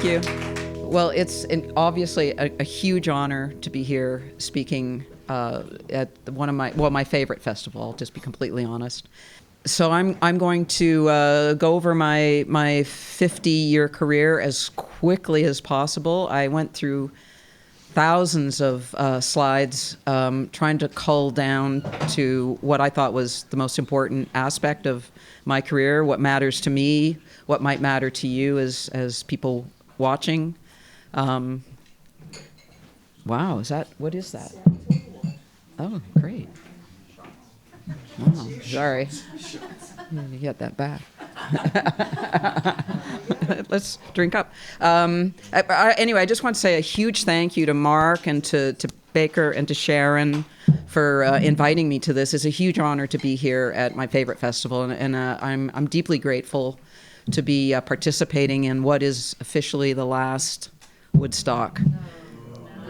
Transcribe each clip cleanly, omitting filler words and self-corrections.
you. Well, it's obviously a huge honor to be here speaking at one of my favorite festival. I'll just be completely honest. So I'm going to go over my 50-year career as quickly as possible. I went through thousands of slides trying to cull down to what I thought was the most important aspect of my career, what matters to me, what might matter to you as people watching. Wow, what is that? Oh, great. Oh, sorry. You get that back. Let's drink up. Anyway, I just want to say a huge thank you to Mark and to Baker and to Sharon for inviting me to this. It's a huge honor to be here at my favorite festival, and I'm deeply grateful to be participating in what is officially the last Woodstock.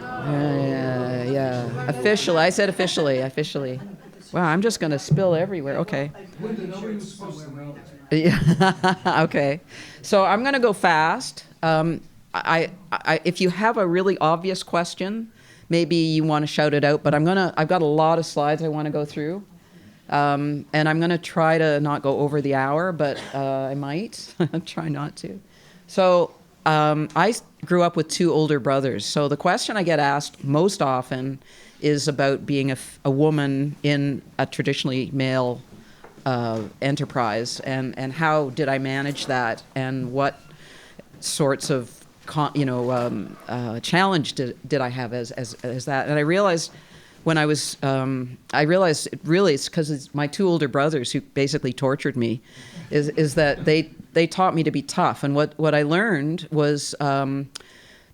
Yeah. Officially. I said officially. Wow, I'm just going to spill everywhere. Okay. Yeah. Okay. So I'm going to go fast. If you have a really obvious question, maybe you want to shout it out, but I've got a lot of slides I want to go through. And I'm going to try to not go over the hour, but I might. Try not to. So I grew up with two older brothers. So the question I get asked most often is about being a woman in a traditionally male enterprise, and how did I manage that, and what sorts of challenge did I have as that. And I realized when it's because it's my two older brothers who basically tortured me, is that they taught me to be tough. And what I learned was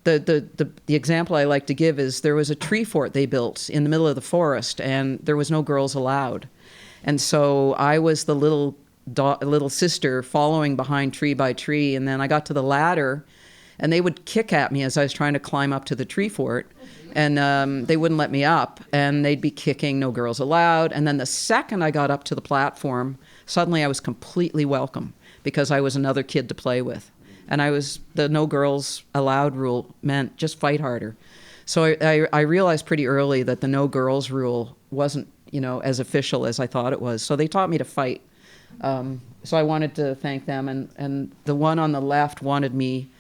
the example I like to give is there was a tree fort they built in the middle of the forest, and there was no girls allowed. And so I was the little sister following behind tree by tree, and then I got to the ladder, and they would kick at me as I was trying to climb up to the tree fort, and they wouldn't let me up, and they'd be kicking, no girls allowed. And then the second I got up to the platform, suddenly I was completely welcome because I was another kid to play with. And the no girls allowed rule meant just fight harder. So I realized pretty early that the no girls rule wasn't, as official as I thought it was. So they taught me to fight. So I wanted to thank them. And the one on the left wanted me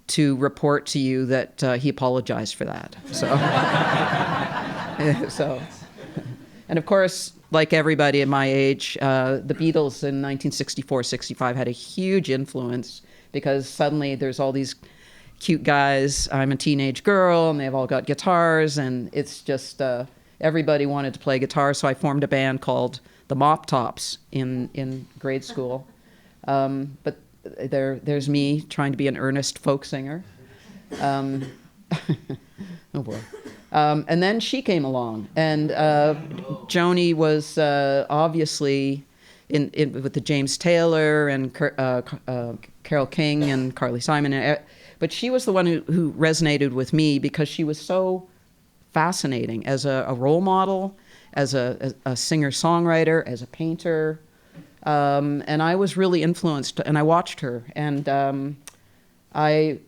to report to you that he apologized for that. So, and of course, like everybody at my age, the Beatles in 1964-65 had a huge influence, because suddenly there's all these cute guys. I'm a teenage girl, and they've all got guitars, and it's just everybody wanted to play guitar. So I formed a band called the Mop Tops in grade school. But there's me trying to be an earnest folk singer. Oh boy. And then she came along, and Joni was obviously with the James Taylor and Carole King and Carly Simon, but she was the one who resonated with me because she was so fascinating as a role model, as a singer-songwriter, as a painter, and I was really influenced, and I watched her, and I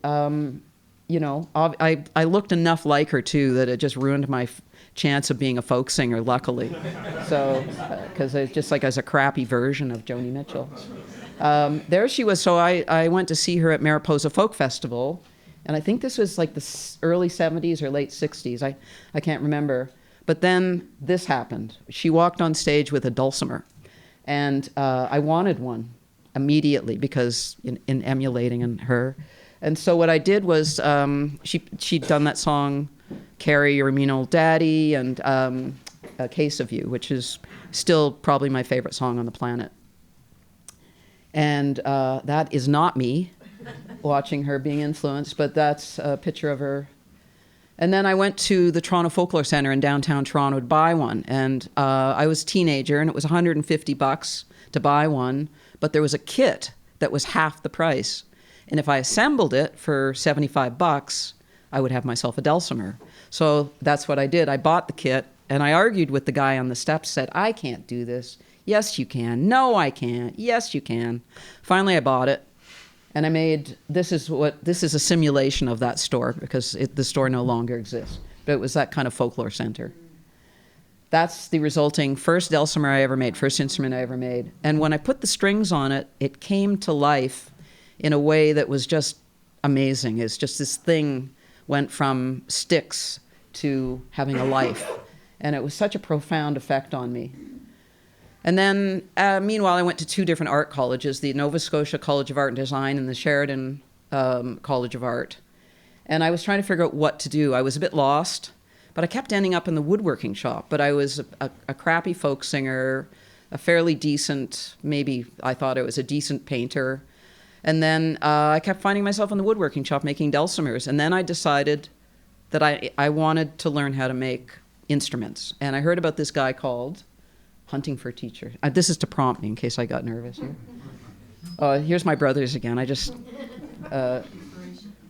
looked enough like her too that it just ruined my chance of being a folk singer, luckily. So, because it's just like as a crappy version of Joni Mitchell. There she was. So I went to see her at Mariposa Folk Festival, and I think this was like the early 70s or late 60s. I can't remember. But then this happened. She walked on stage with a dulcimer, and I wanted one immediately because in emulating in her. And so what I did was she'd done that song, Carrie, Your Mean Old Daddy, and A Case of You, which is still probably my favorite song on the planet. And that is not me watching her being influenced, but that's a picture of her. And then I went to the Toronto Folklore Centre in downtown Toronto to buy one. And I was a teenager, and it was $150 to buy one, but there was a kit that was half the price. And if I assembled it for $75, I would have myself a dulcimer. So that's what I did. I bought the kit, and I argued with the guy on the steps, said, I can't do this. Yes, you can. No, I can't. Yes, you can. Finally, I bought it. And I made, this is a simulation of that store because the store no longer exists. But it was that kind of folklore center. That's the resulting first dulcimer I ever made, first instrument I ever made. And when I put the strings on it, it came to life in a way that was just amazing. It's just this thing went from sticks to having a life. And it was such a profound effect on me. And then, meanwhile, I went to 2 different art colleges, the Nova Scotia College of Art and Design and the Sheridan College of Art. And I was trying to figure out what to do. I was a bit lost, but I kept ending up in the woodworking shop. But I was a crappy folk singer, a fairly decent, maybe I thought I was a decent painter. And then I kept finding myself in the woodworking shop making dulcimers. And then I decided that I wanted to learn how to make instruments. And I heard about this guy called Hunting for a Teacher. This is to prompt me in case I got nervous here. Here's my brothers again. I just,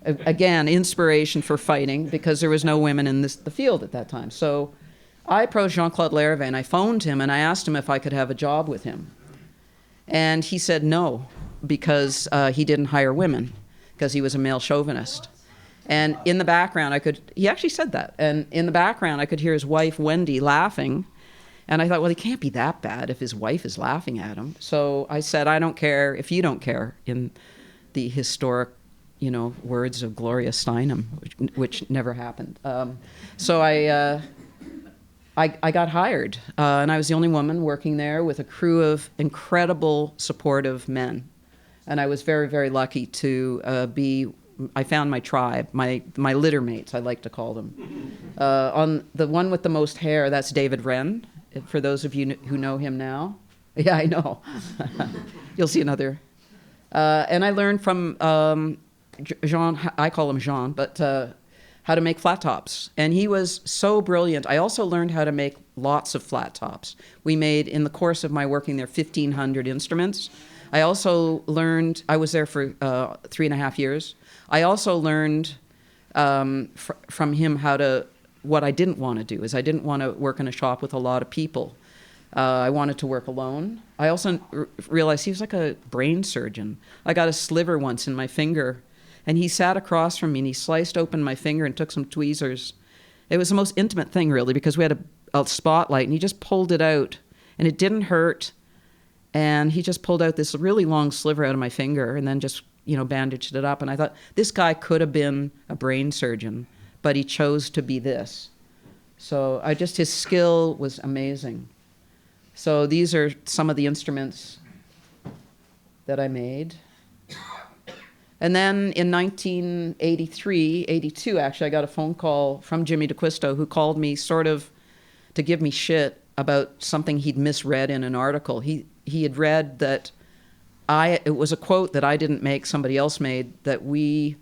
again, inspiration for fighting because there was no women in the field at that time. So I approached Jean-Claude Larrivée and I phoned him and I asked him if I could have a job with him. And he said no, because he didn't hire women, because he was a male chauvinist. And in the background, he actually said that. And in the background, I could hear his wife, Wendy, laughing. And I thought, well, he can't be that bad if his wife is laughing at him. So I said, I don't care if you don't care, in the historic, words of Gloria Steinem, which never happened. So I got hired, and I was the only woman working there with a crew of incredible, supportive men. And I was very, very lucky to I found my tribe, my litter mates, I like to call them. On the one with the most hair, that's David Wren. For those of you who know him now. Yeah, I know. You'll see another. And I learned from Jean, I call him Jean, but how to make flat tops. And he was so brilliant. I also learned how to make lots of flat tops. We made, in the course of my working there, 1,500 instruments. I also learned, I was there for 3.5 years. I also learned from him what I didn't want to do is I didn't want to work in a shop with a lot of people. I wanted to work alone. I also realized he was like a brain surgeon. I got a sliver once in my finger, and he sat across from me, and he sliced open my finger and took some tweezers. It was the most intimate thing, really, because we had a spotlight, and he just pulled it out, and it didn't hurt. And he just pulled out this really long sliver out of my finger and then just, bandaged it up. And I thought, this guy could have been a brain surgeon, but he chose to be this. So his skill was amazing. So these are some of the instruments that I made. And then in 1983, 82, actually, I got a phone call from Jimmy DeQuisto, who called me sort of to give me shit about something he'd misread in an article. He had read that it was a quote that I didn't make, somebody else made, that we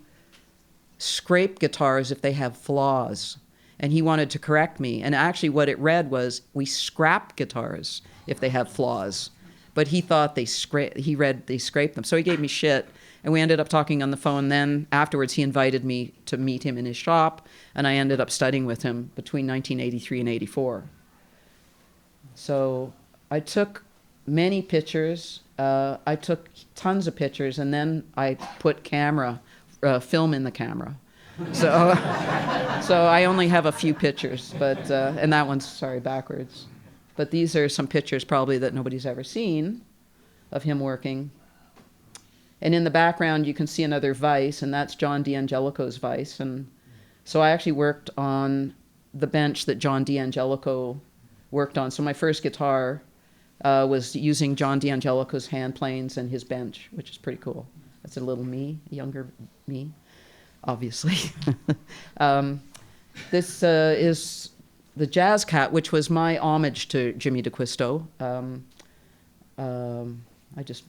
scrape guitars if they have flaws. And he wanted to correct me. And actually what it read was, we scrap guitars if they have flaws. But he thought he read they scrape them. So he gave me shit. And we ended up talking on the phone. Then afterwards, he invited me to meet him in his shop. And I ended up studying with him between 1983 and 84. So I took many pictures. I took tons of pictures. And then I put film in the camera. So I only have a few pictures, but and that one's, backwards. But these are some pictures probably that nobody's ever seen of him working. And in the background, you can see another vise, and that's John D'Angelico's vise. And so I actually worked on the bench that John D'Angelico worked on. So my first guitar was using John D'Angelico's hand planes and his bench, which is pretty cool. That's a little me, younger me. Obviously. This is the Jazz Cat, which was my homage to Jimmy DeQuisto. I just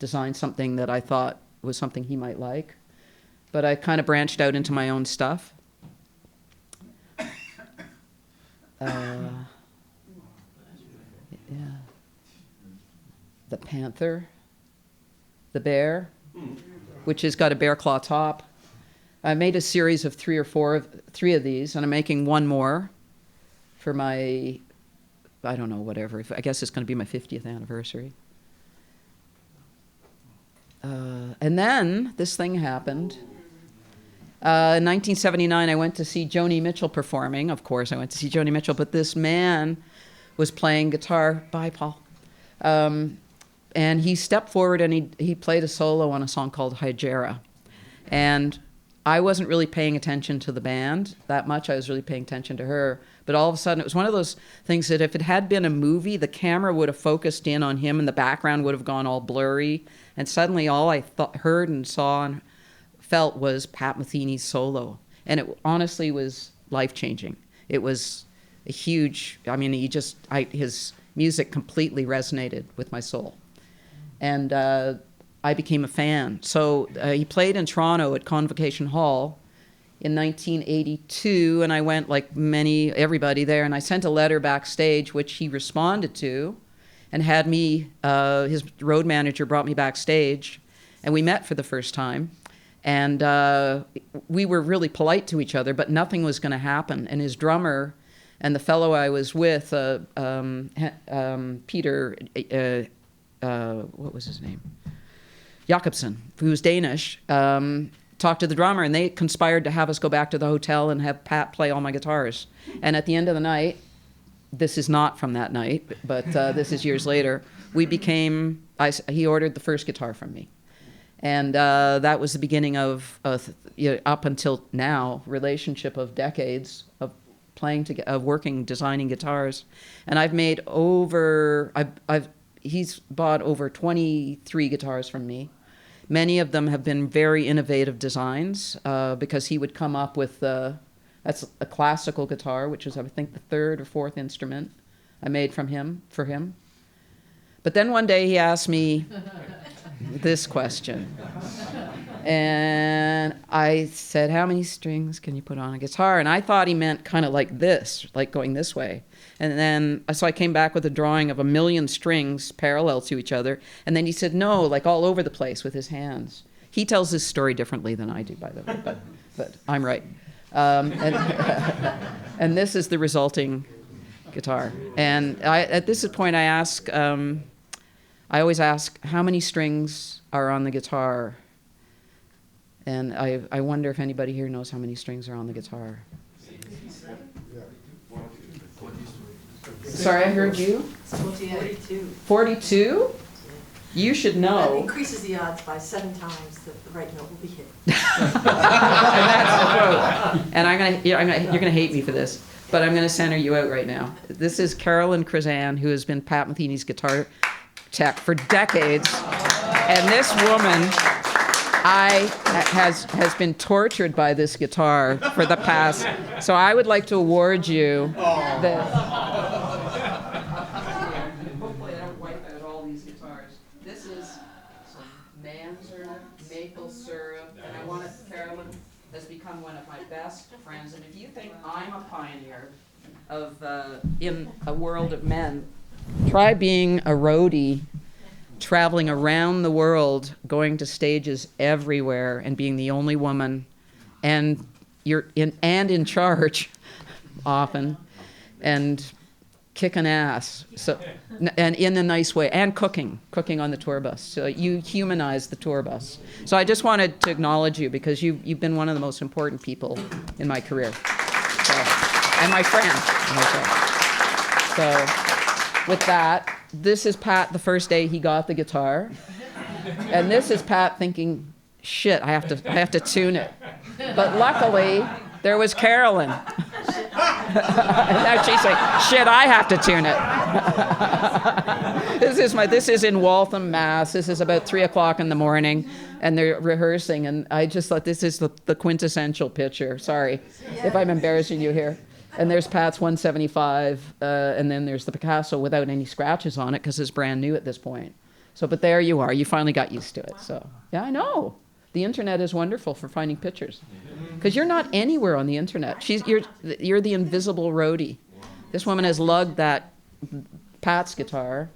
designed something that I thought was something he might like. But I kind of branched out into my own stuff. Yeah. The panther. The bear, which has got a bear claw top. I made a series of three of these, and I'm making one more for my, I don't know, whatever. I guess it's going to be my 50th anniversary. And then this thing happened. In 1979, I went to see Joni Mitchell performing. Of course, I went to see Joni Mitchell, but this man was playing guitar. Bye, Paul. And he stepped forward and he played a solo on a song called Hygera. And I wasn't really paying attention to the band that much. I was really paying attention to her. But all of a sudden, it was one of those things that if it had been a movie, the camera would have focused in on him and the background would have gone all blurry. And suddenly all I heard and saw and felt was Pat Metheny's solo. And it honestly was life-changing. It was a huge, I mean, his music completely resonated with my soul. And I became a fan. So he played in Toronto at Convocation Hall in 1982, and I went like everybody there, and I sent a letter backstage, which he responded to, and had me, his road manager brought me backstage, and we met for the first time. And we were really polite to each other, but nothing was going to happen. And his drummer and the fellow I was with, Peter, what was his name? Jakobsen, who was Danish, talked to the drummer, and they conspired to have us go back to the hotel and have Pat play all my guitars. And at the end of the night, this is not from that night, but this is years later, he ordered the first guitar from me. And that was the beginning of up until now, relationship of decades of playing together, of working, designing guitars. And I've made he's bought over 23 guitars from me. Many of them have been very innovative designs because he would come up with, that's a classical guitar, which is, I think, the third or fourth instrument I made for him. But then one day he asked me this question. And I said, how many strings can you put on a guitar? And I thought he meant kind of like this, like going this way. And then, so I came back with a drawing of 1 million strings parallel to each other. And then he said, no, like all over the place with his hands. He tells his story differently than I do, by the way, but I'm right. And this is the resulting guitar. And at this point, I always ask, how many strings are on the guitar? And I wonder if anybody here knows how many strings are on the guitar. Sorry, I heard you? 42. 42? You should know. That increases the odds by 7 times that the right note will be hit. And that's the quote. And you're gonna hate me for this, but I'm gonna center you out right now. This is Carolyn Krizan, who has been Pat Metheny's guitar tech for decades, and this woman has been tortured by this guitar for the past. So I would like to award you this. Hopefully I don't wipe out all these guitars. This is some Manzer maple syrup, and I want it. Carolyn has become one of my best friends, and if you think I'm a pioneer of in a world of men, try being a roadie, traveling around the world, going to stages everywhere, and being the only woman, and you're in charge often, and kicking ass. So, and in a nice way, and cooking on the tour bus. So you humanize the tour bus. So I just wanted to acknowledge you because you've been one of the most important people in my career, and my friend. So with that. This is Pat the first day he got the guitar, and this is Pat thinking, "Shit, I have to tune it." But luckily, there was Carolyn. And now she's saying, "Shit, I have to tune it." This is in Waltham, Mass. This is about 3:00 in the morning, and they're rehearsing. And I just thought this is the quintessential picture. Sorry if I'm embarrassing you here. And there's Pat's 175, and then there's the Picasso without any scratches on it because it's brand new at this point. So, but there you are. You finally got used to it. So, yeah, I know. The internet is wonderful for finding pictures because you're not anywhere on the internet. You're the invisible roadie. This woman has lugged that Pat's guitar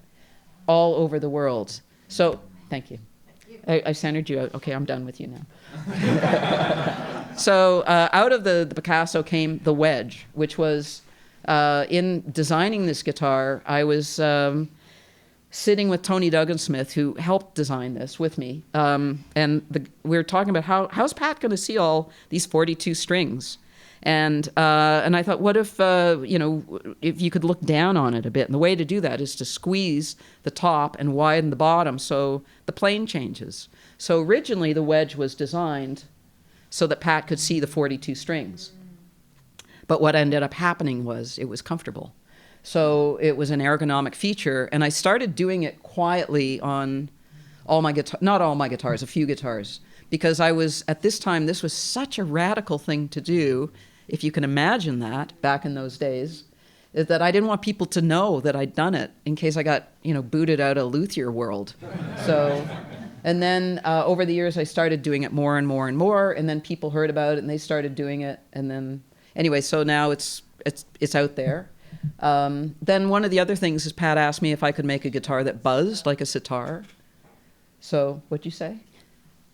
all over the world. So, thank you. I centered you out. Okay, I'm done with you now. So out of the Picasso came the wedge, which was, in designing this guitar, I was sitting with Tony Duggan-Smith, who helped design this with me, we were talking about how's Pat going to see all these 42 strings, and I thought, what if if you could look down on it a bit, and the way to do that is to squeeze the top and widen the bottom so the plane changes. So originally the wedge was designed so that Pat could see the 42 strings, but what ended up happening was it was comfortable. So it was an ergonomic feature, and I started doing it quietly on all my not all my guitars, a few guitars, because I was, at this time, this was such a radical thing to do, if you can imagine that, back in those days, is that I didn't want people to know that I'd done it in case I got, booted out of Luthier world. So, and then over the years, I started doing it more and more and more, and then people heard about it, and they started doing it, and then, anyway, so now it's out there. Then one of the other things is Pat asked me if I could make a guitar that buzzed like a sitar. So what'd you say?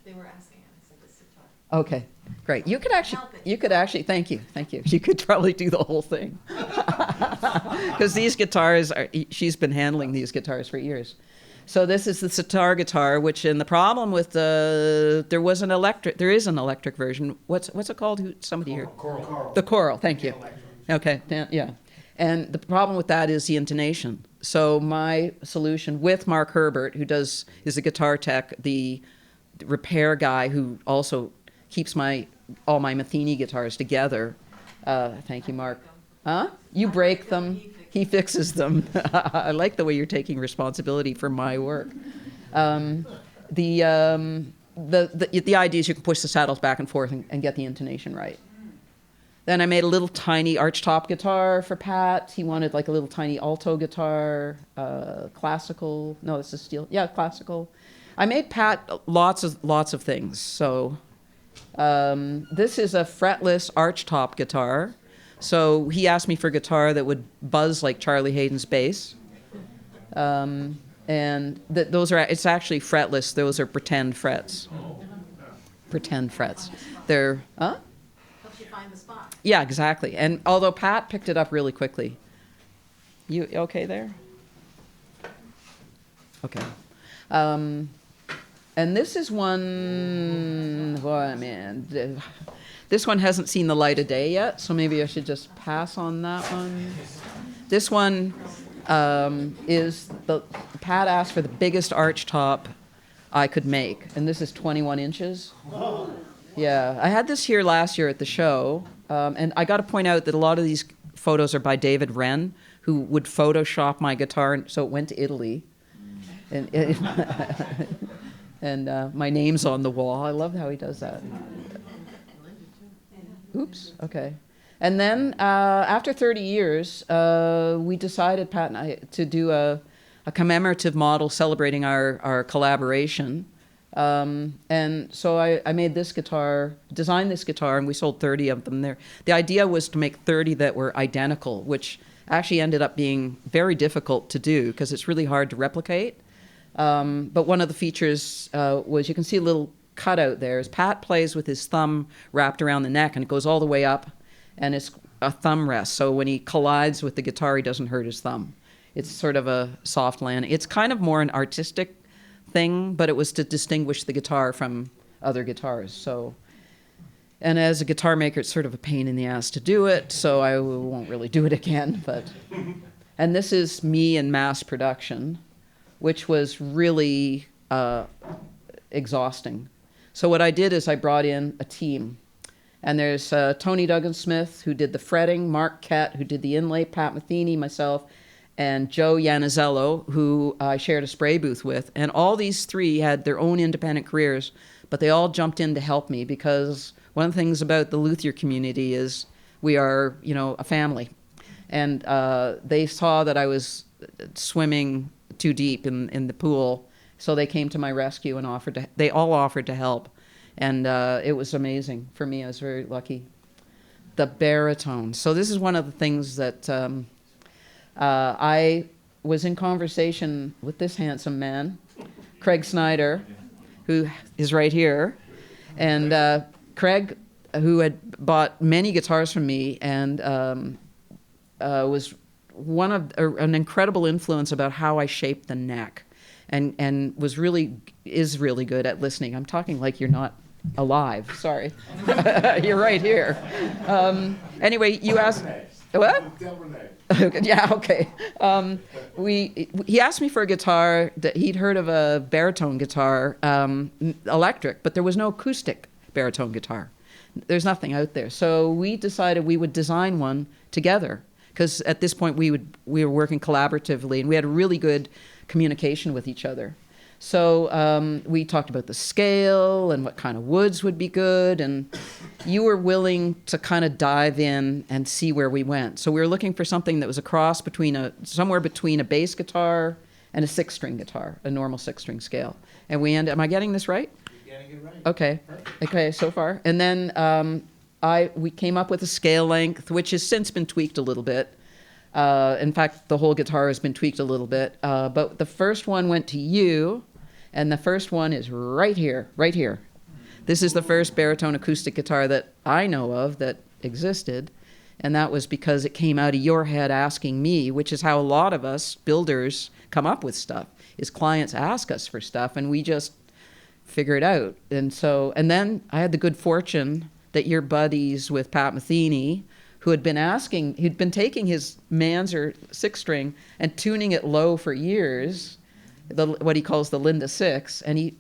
They were asking, and I said the sitar. Okay, great. You could actually, thank you. You could probably do the whole thing. Because these guitars, she's been handling these guitars for years. So this is the sitar guitar, which, and the problem with there is an electric version. What's it called? Somebody here? Choral. The choral, thank you. Okay, yeah. And the problem with that is the intonation. So my solution with Mark Herbert, is a guitar tech, the repair guy who also keeps all my Matheny guitars together. Thank you, Mark. Huh? You break them, he fixes them. I like the way you're taking responsibility for my work. The idea is you can push the saddles back and forth and get the intonation right. Then I made a little tiny archtop guitar for Pat. He wanted like a little tiny alto guitar, classical. No, this is steel. Yeah, classical. I made Pat lots of things. So this is a fretless archtop guitar. So he asked me for a guitar that would buzz like Charlie Hayden's bass. And it's actually fretless. Those are pretend frets. Pretend frets. They're, huh? Helps you find the spot. Yeah, exactly. And although Pat picked it up really quickly. You okay there? Okay. And this is one, this one hasn't seen the light of day yet, so maybe I should just pass on that one. This one Pat asked for the biggest arch top I could make, and this is 21 inches. Yeah, I had this here last year at the show, and I got to point out that a lot of these photos are by David Wren, who would Photoshop my guitar, so it went to Italy. And my name's on the wall. I love how he does that. Oops, okay. And then after 30 years, we decided, Pat and I, to do a commemorative model celebrating our collaboration. And so I made this guitar, designed this guitar, and we sold 30 of them there. The idea was to make 30 that were identical, which actually ended up being very difficult to do because it's really hard to replicate. But one of the features was, you can see a little cutout there, is Pat plays with his thumb wrapped around the neck, and it goes all the way up, and it's a thumb rest. So when he collides with the guitar, he doesn't hurt his thumb. It's sort of a soft landing. It's kind of more an artistic thing, but it was to distinguish the guitar from other guitars. So, and as a guitar maker, it's sort of a pain in the ass to do it, so I won't really do it again. But, and this is me in mass production, which was really exhausting. So what I did is I brought in a team. And there's Tony Duggan-Smith, who did the fretting, Mark Kett, who did the inlay, Pat Matheny, myself, and Joe Yanizello, who I shared a spray booth with. And all these three had their own independent careers, but they all jumped in to help me, because one of the things about the luthier community is we are, a family. And they saw that I was swimming too deep in the pool, so they came to my rescue and they all offered to help. And it was amazing for me. I was very lucky. The baritone. So this is one of the things that I was in conversation with this handsome man, Craig Snyder, who is right here. And Craig, who had bought many guitars from me and was an incredible influence about how I shaped the neck, and is really good at listening. I'm talking like you're not alive. Sorry, you're right here. Anyway, you asked what? Yeah, okay. He asked me for a guitar that he'd heard of a baritone guitar, electric, but there was no acoustic baritone guitar. There's nothing out there. So we decided we would design one together, because at this point we were working collaboratively, and we had really good communication with each other. So we talked about the scale and what kind of woods would be good, and you were willing to kind of dive in and see where we went. So we were looking for something that was a cross somewhere between a bass guitar and a 6-string guitar, a normal 6-string scale. And am I getting this right? You're getting it right. Okay. Perfect. Okay, so far. And then we came up with a scale length, which has since been tweaked a little bit. In fact, the whole guitar has been tweaked a little bit. But the first one went to you, and the first one is right here, right here. This is the first baritone acoustic guitar that I know of that existed, and that was because it came out of your head asking me, which is how a lot of us builders come up with stuff, is clients ask us for stuff, and we just figure it out. And then I had the good fortune that you're buddies with Pat Metheny, who'd been taking his Manzer 6-string and tuning it low for years, what he calls the Linda 6, and he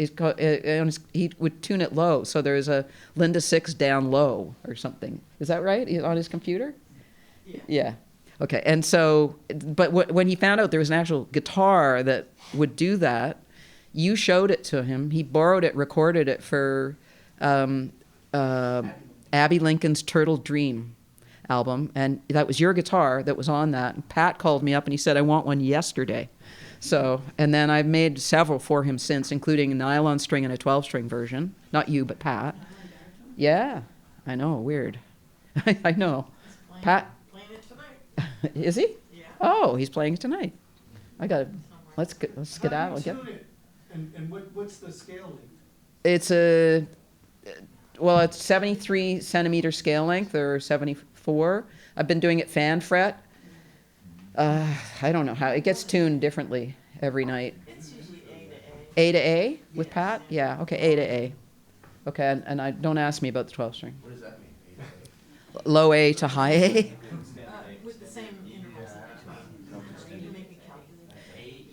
would tune it low. So there's a Linda 6 down low or something. Is that right? On his computer? Yeah. Okay. And so, but when he found out there was an actual guitar that would do that, you showed it to him. He borrowed it, recorded it for Abby Lincoln's Turtle Dream album, and that was your guitar that was on that. And Pat called me up and he said, I want one yesterday. So, and then I've made several for him since, including a nylon string and a 12-string version. Not you, but Pat. Yeah, I know, weird. I know. Pat? Playing it tonight. Is he? Yeah. Oh, he's playing tonight. Let's get out. How do you tune it? And what's the scale length? It's it's 73 centimeter scale length, or 74. I've been doing it fan fret. I don't know how. It gets tuned differently every night. It's usually A to A. A to A with Pat? Yeah, okay, A to A. Okay, and I don't ask me about the 12-string. What does that mean? Low A to high A? With the same intervals in between. You make me calculate.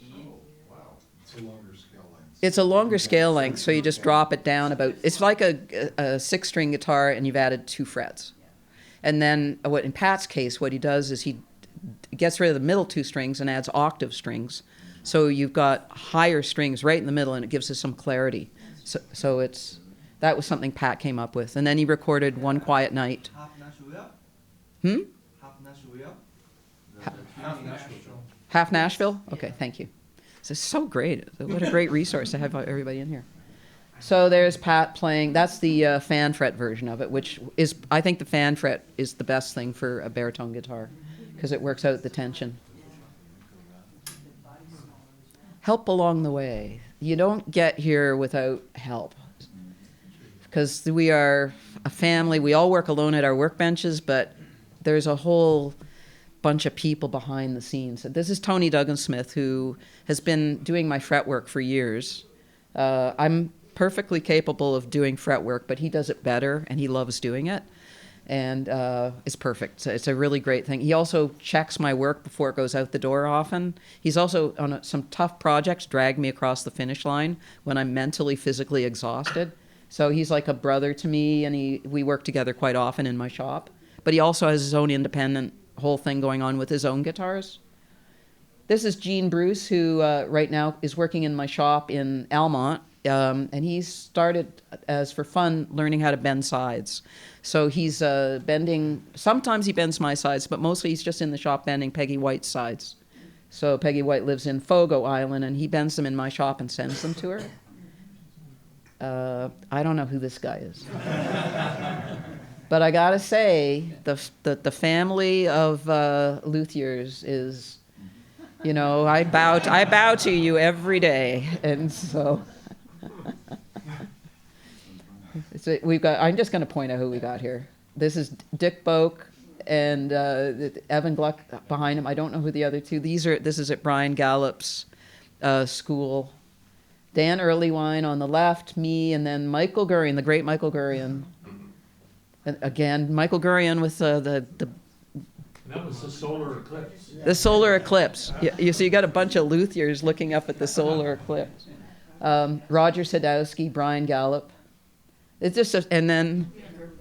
Wow. It's a longer scale length. It's a longer scale length, so you just drop it down about. It's like a 6-string guitar, and you've added 2 frets. And then, in Pat's case, what he does is he gets rid of the middle 2 strings and adds octave strings. So you've got higher strings right in the middle, and it gives us some clarity. So that was something Pat came up with. And then he recorded One Quiet Night. Half Nashville? Okay, thank you. This is so great. What a great resource to have everybody in here. So there's Pat playing. That's the fan fret version of it, which is, I think the fan fret is the best thing for a baritone guitar because it works out the tension. Help along the way. You don't get here without help because we are a family. We all work alone at our workbenches, but there's a whole bunch of people behind the scenes. This is Tony Duggan-Smith, who has been doing my fretwork for years. I'm perfectly capable of doing fretwork, but he does it better, and he loves doing it. And it's perfect. So it's a really great thing. He also checks my work before it goes out the door often. He's also, on some tough projects, dragged me across the finish line when I'm mentally, physically exhausted. So he's like a brother to me, and we work together quite often in my shop. But he also has his own independent whole thing going on with his own guitars. This is Gene Bruce, who right now is working in my shop in Almont. And he started as for fun learning how to bend sides. So he's bending, sometimes he bends my sides, but mostly he's just in the shop bending Peggy White's sides. So Peggy White lives in Fogo Island, and he bends them in my shop and sends them to her. I don't know who this guy is. But I gotta say, the family of Luthiers is, you know, I bow to you every day. And so... So I'm just going to point out who we got here. This is Dick Boak, and Evan Gluck behind him. I don't know who the other two. This is at Brian Gallup's school. Dan Earlywine on the left, me, and then Michael Gurian, the great Michael Gurian. And again, Michael Gurian with the That was the solar eclipse. the solar eclipse. So you got a bunch of luthiers looking up at the solar eclipse. Roger Sadowski, Brian Gallup. It's just, and then,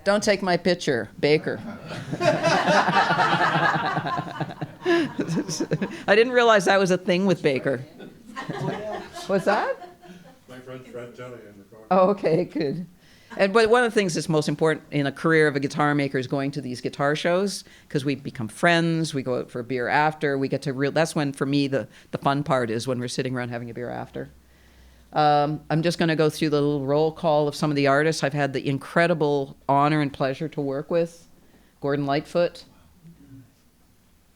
don't take my picture, Baker. I didn't realize that was a thing with Baker. What's that? My friend's Fred Jelly in the car. Oh, okay, good. But one of the things that's most important in a career of a guitar maker is going to these guitar shows, because we become friends. We go out for a beer after. We get to that's when, for me, the fun part is when we're sitting around having a beer after. I'm just going to go through the little roll call of some of the artists I've had the incredible honor and pleasure to work with. Gordon Lightfoot,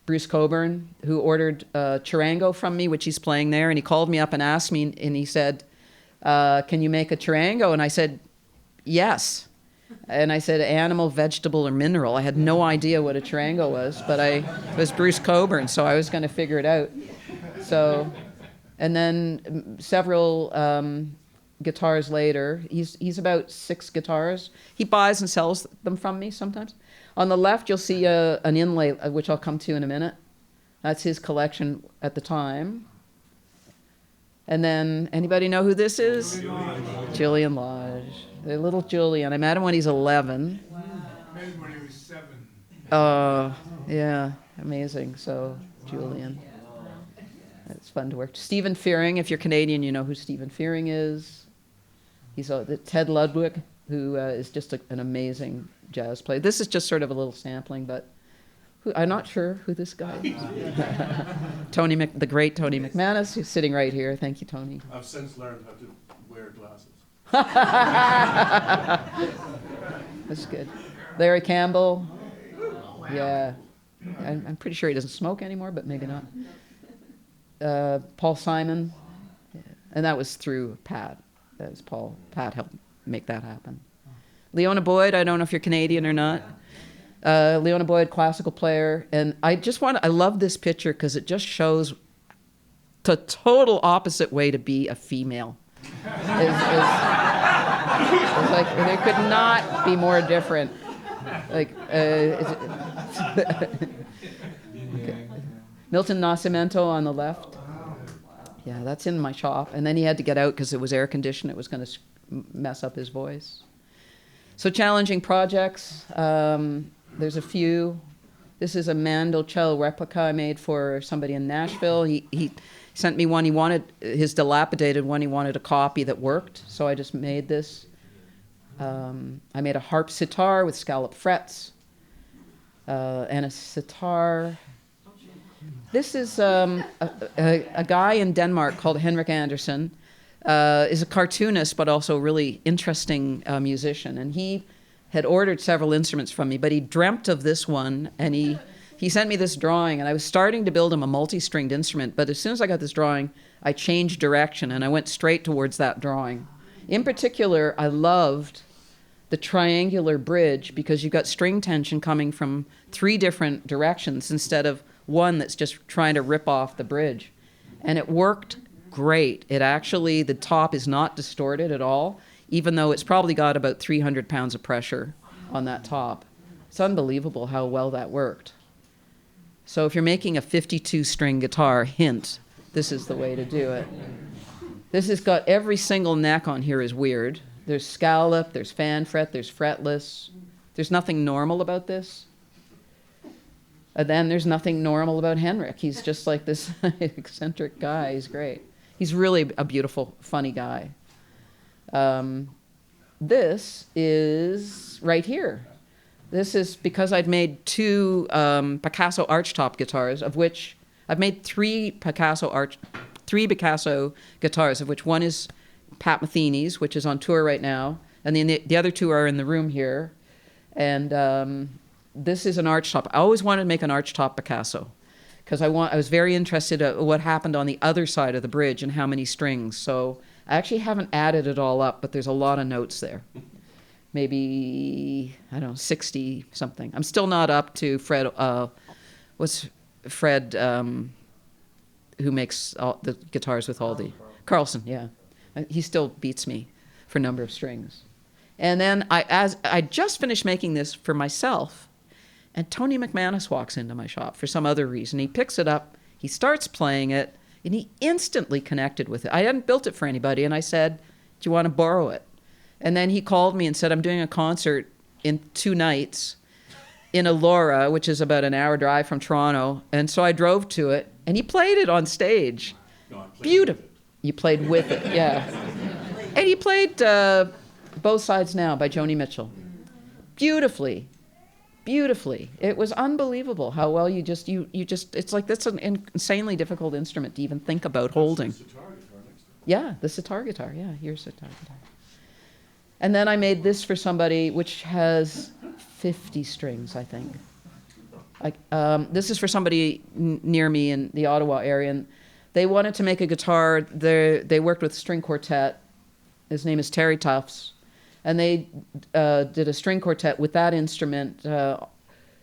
Bruce Coburn, who ordered Charango from me, which he's playing there, and he called me up and asked me, and he said, can you make a Charango? And I said, yes. And I said, animal, vegetable, or mineral. I had no idea what a Charango was, but it was Bruce Coburn, so I was going to figure it out. So, and then several guitars later, he's about 6 guitars. He buys and sells them from me sometimes. On the left, you'll see an inlay, which I'll come to in a minute. That's his collection at the time. And then, anybody know who this is? Julian Lodge. The little Julian. I met him when he's 11. Wow. Met him when he was 7. Oh, yeah, amazing. So, Julian. It's fun to work. Stephen Fearing, if you're Canadian, you know who Stephen Fearing is. He's Ted Ludwig, who is just an amazing jazz player. This is just sort of a little sampling, but I'm not sure who this guy is. The great Tony McManus, who's sitting right here. Thank you, Tony. I've since learned how to wear glasses. That's good. Larry Campbell. Yeah. I'm pretty sure he doesn't smoke anymore, but maybe not. Paul Simon. Yeah. And that was through Pat. That was Paul. Pat helped make that happen. Leona Boyd, I don't know if you're Canadian or not. Leona Boyd, classical player. And I love this picture because it just shows the total opposite way to be a female. It's like, it could not be more different. Like, okay. Milton Nascimento on the left. Yeah, that's in my shop. And then he had to get out because it was air conditioned. It was going to mess up his voice. So challenging projects. There's a few. This is a mandolcello replica I made for somebody in Nashville. He sent me one. He wanted his dilapidated one. He wanted a copy that worked. So I just made this. I made a harp sitar with scallop frets and a sitar. This is a guy in Denmark called Henrik Andersen. Is a cartoonist, but also a really interesting musician. And he had ordered several instruments from me, but he dreamt of this one, and he sent me this drawing, and I was starting to build him a multi-stringed instrument, but as soon as I got this drawing, I changed direction, and I went straight towards that drawing. In particular, I loved the triangular bridge, because you've got string tension coming from 3 different directions instead of one that's just trying to rip off the bridge. And it worked great. It actually, the top is not distorted at all, even though it's probably got about 300 pounds of pressure on that top. It's unbelievable how well that worked. So if you're making a 52-string guitar, hint, this is the way to do it. This has got every single neck on here is weird. There's scallop, there's fan fret, there's fretless. There's nothing normal about this. And then there's nothing normal about Henrik. He's just like this eccentric guy. He's great. He's really a beautiful, funny guy. This is right here. This is because I'd made 2 Picasso archtop guitars, of which I've made 3 Picasso guitars, of which one is Pat Metheny's, which is on tour right now, and then the other 2 are in the room here. And this is an archtop. I always wanted to make an archtop Picasso, because I was very interested in what happened on the other side of the bridge and how many strings. So I actually haven't added it all up, but there's a lot of notes there. maybe, I don't know, 60 something. I'm still not up to Fred, what's Fred, who makes all the guitars with all the, Carlson, yeah. He still beats me for number of strings. And then as I just finished making this for myself, and Tony McManus walks into my shop for some other reason. He picks it up, he starts playing it, and he instantly connected with it. I hadn't built it for anybody, and I said, do you want to borrow it? And then he called me and said, I'm doing a concert in 2 nights in Elora, which is about an hour drive from Toronto. And so I drove to it, and he played it on stage. No, I played Beautiful. with it. You played with it, yeah. And he played Both Sides Now by Joni Mitchell. Beautifully. Beautifully. It was unbelievable how well you just, it's like that's an insanely difficult instrument to even think about holding. Sitar guitar next to it. Yeah, the sitar guitar. Yeah, here's sitar guitar. And then I made this for somebody which has 50 strings, I think. This is for somebody near me in the Ottawa area, and they wanted to make a guitar. They worked with a string quartet. His name is Terry Tufts. And they did a string quartet with that instrument,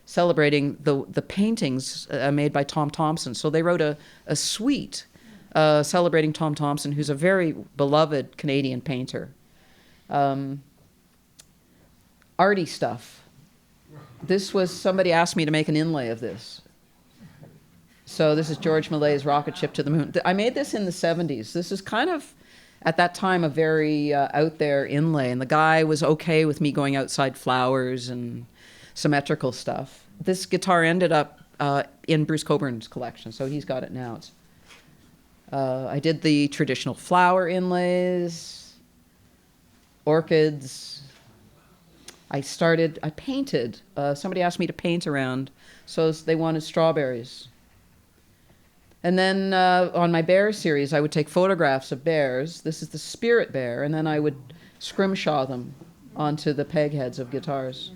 celebrating the paintings made by Tom Thomson. So they wrote a suite celebrating Tom Thomson, who's a very beloved Canadian painter. Arty stuff. This was, somebody asked me to make an inlay of this. So this is George Millet's Rocket Ship to the Moon. I made this in the 70s. This is kind of, at that time, a very out there inlay. And the guy was okay with me going outside flowers and symmetrical stuff. This guitar ended up in Bruce Coburn's collection, so he's got it now. I did the traditional flower inlays, orchids. I painted. Somebody asked me to paint around, so they wanted strawberries. And then on my bear series, I would take photographs of bears. This is the spirit bear, and then I would scrimshaw them onto the peg heads of guitars.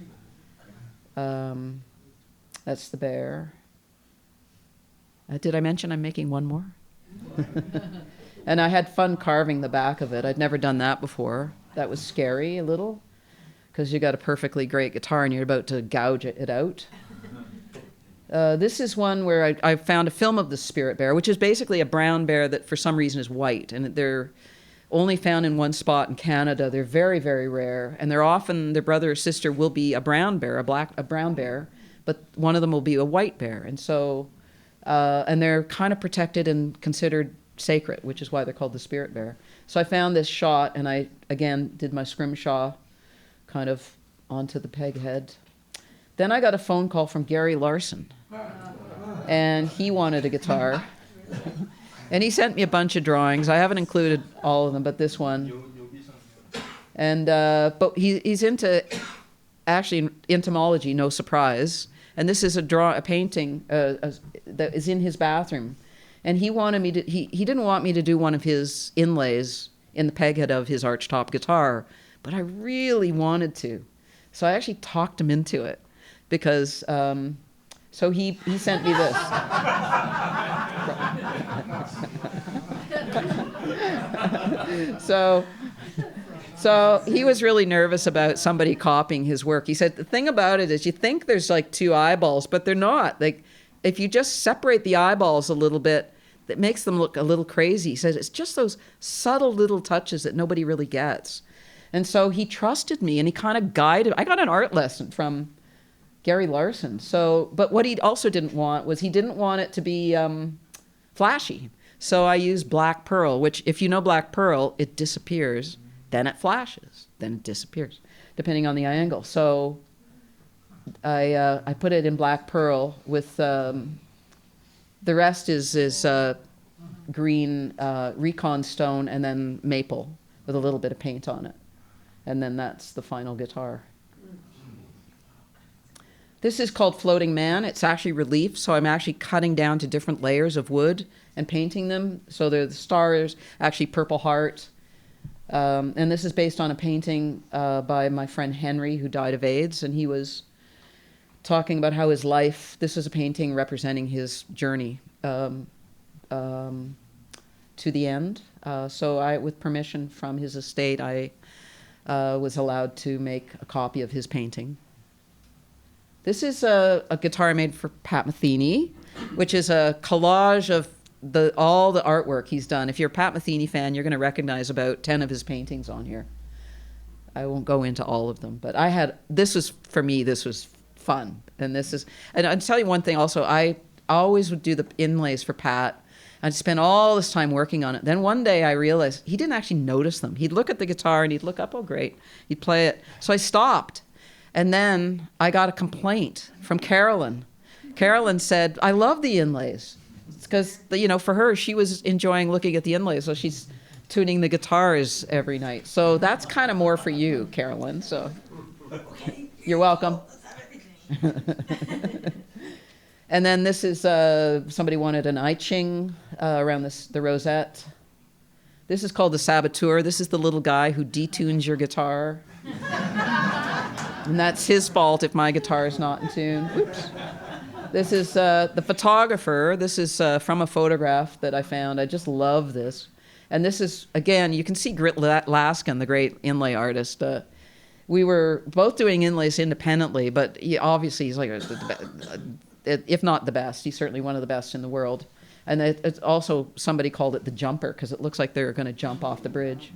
That's the bear. Did I mention I'm making one more? And I had fun carving the back of it. I'd never done that before. That was scary a little, because you got a perfectly great guitar and you're about to gouge it out. This is one where I found a film of the spirit bear, which is basically a brown bear that for some reason is white. And they're only found in one spot in Canada. They're very, very rare. And they're often, their brother or sister will be a brown bear, a brown bear, but one of them will be a white bear. And so, and they're kind of protected and considered sacred, which is why they're called the spirit bear. So I found this shot, and I, again, did my scrimshaw kind of onto the peg head. Then I got a phone call from Gary Larson, and he wanted a guitar. And he sent me a bunch of drawings. I haven't included all of them, but this one. And but he's into, actually, entomology, no surprise. And this is a painting that is in his bathroom. And he wanted me to, he didn't want me to do one of his inlays in the peghead of his archtop guitar, but I really wanted to. So I actually talked him into it, because, so he sent me this. So he was really nervous about somebody copying his work. He said, the thing about it is you think there's like 2 eyeballs, but they're not. Like, if you just separate the eyeballs a little bit, that makes them look a little crazy. He says, it's just those subtle little touches that nobody really gets. And so he trusted me, and he kind of guided. I got an art lesson from Gary Larson. So, but what he also didn't want was, he didn't want it to be flashy. So I used black pearl, which, if you know black pearl, it disappears, then it flashes, then it disappears, depending on the angle. So I put it in black pearl with, the rest is green recon stone and then maple with a little bit of paint on it. And then that's the final guitar. This is called Floating Man. It's actually relief, so I'm actually cutting down to different layers of wood and painting them. So the stars, actually Purple Heart. And this is based on a painting by my friend Henry, who died of AIDS, and he was talking about how his life, this is a painting representing his journey to the end. So I, with permission from his estate, I was allowed to make a copy of his painting. This is a guitar I made for Pat Metheny, which is a collage of all the artwork he's done. If you're a Pat Metheny fan, you're going to recognize about 10 of his paintings on here. I won't go into all of them, but this was fun. And I'll tell you one thing also, I always would do the inlays for Pat. I'd spend all this time working on it. Then one day I realized he didn't actually notice them. He'd look at the guitar and he'd look up, oh great, he'd play it. So I stopped. And then I got a complaint from Carolyn. Carolyn said, I love the inlays. It's because, for her, she was enjoying looking at the inlays, so she's tuning the guitars every night. So that's kind of more for you, Carolyn. So you're welcome. And then this is, somebody wanted an I Ching around the rosette. This is called the Saboteur. This is the little guy who detunes your guitar. And that's his fault if my guitar is not in tune. Oops. This is the photographer. This is from a photograph that I found. I just love this. And this is, again, you can see Grit Laskin, the great inlay artist. We were both doing inlays independently, but obviously he's like, if not the best, he's certainly one of the best in the world. And it's also, somebody called it the jumper, because it looks like they're going to jump off the bridge.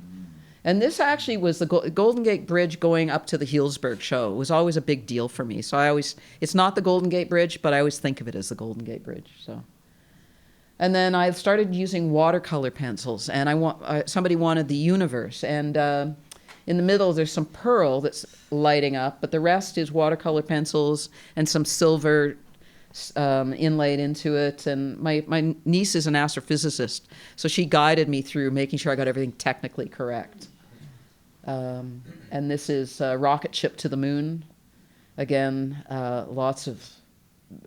And this actually was the Golden Gate Bridge going up to the Healdsburg show. It was always a big deal for me. So it's not the Golden Gate Bridge, but I always think of it as the Golden Gate Bridge. So, and then I started using watercolor pencils, and somebody wanted the universe. And in the middle, there's some pearl that's lighting up, but the rest is watercolor pencils and some silver inlaid into it. And my niece is an astrophysicist, so she guided me through making sure I got everything technically correct. And this is Rocket Ship to the Moon. Again, I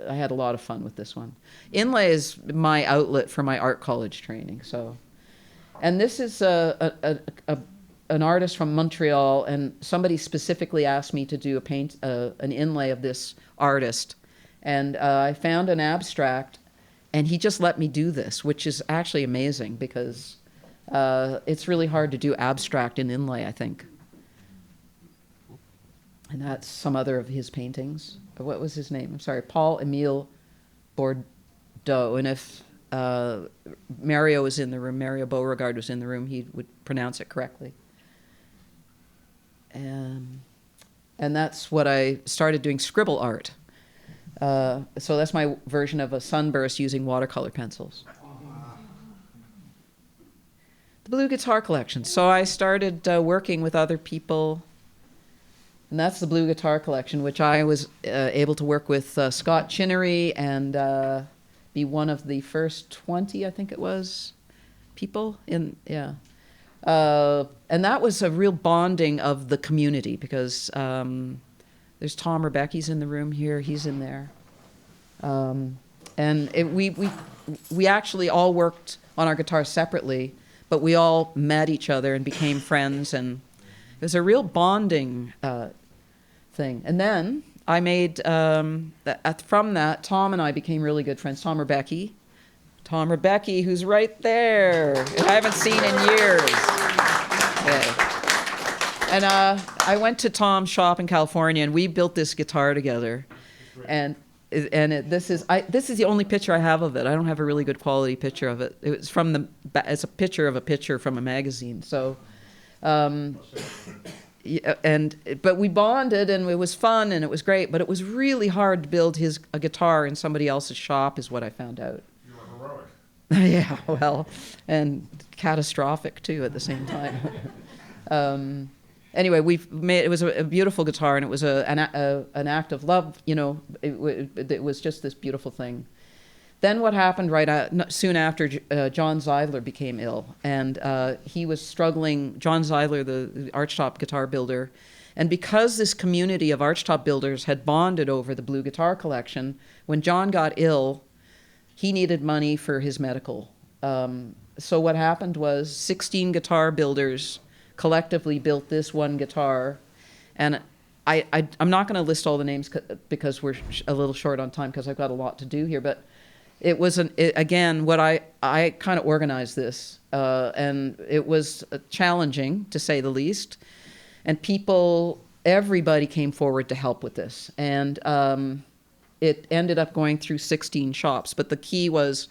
had a lot of fun with this one. Inlay is my outlet for my art college training. So, and this is an artist from Montreal, and somebody specifically asked me to do an inlay of this artist. And I found an abstract, and he just let me do this, which is actually amazing because it's really hard to do abstract in inlay, I think. And that's some other of his paintings. What was his name? I'm sorry, Paul-Émile Bordeaux. And if Mario was in the room, Mario Beauregard was in the room, he would pronounce it correctly. And that's what I started doing, scribble art. So that's my version of a sunburst using watercolor pencils. The Blue Guitar Collection. So I started working with other people, and that's the Blue Guitar Collection, which I was able to work with Scott Chinnery and be one of the first 20, I think it was, people in, yeah. And that was a real bonding of the community because there's Tom Rebecki's in the room here. He's in there. And we actually all worked on our guitars separately, but we all met each other and became friends. And it was a real bonding thing. And then I made, from that, Tom and I became really good friends. Tom Rebecki, who's right there, who I haven't seen in years. Yeah. And I went to Tom's shop in California, and we built this guitar together. And this is the only picture I have of it. I don't have a really good quality picture of it. It was it's a picture of a picture from a magazine. So, but we bonded, and it was fun, and it was great. But it was really hard to build a guitar in somebody else's shop, is what I found out. You were heroic. Yeah, well, and catastrophic too at the same time. Anyway, it was a beautiful guitar, and it was an act of love. It was just this beautiful thing. Then what happened soon after, John Zeidler became ill, and he was struggling. John Zeidler, the archtop guitar builder, and because this community of archtop builders had bonded over the Blue Guitar Collection, when John got ill, he needed money for his medical. So what happened was 16 guitar builders collectively built this one guitar, and I'm not going to list all the names because we're a little short on time because I've got a lot to do here, but it was again what I kind of organized this, and it was challenging to say the least. And everybody came forward to help with this. And it ended up going through 16 shops. But the key was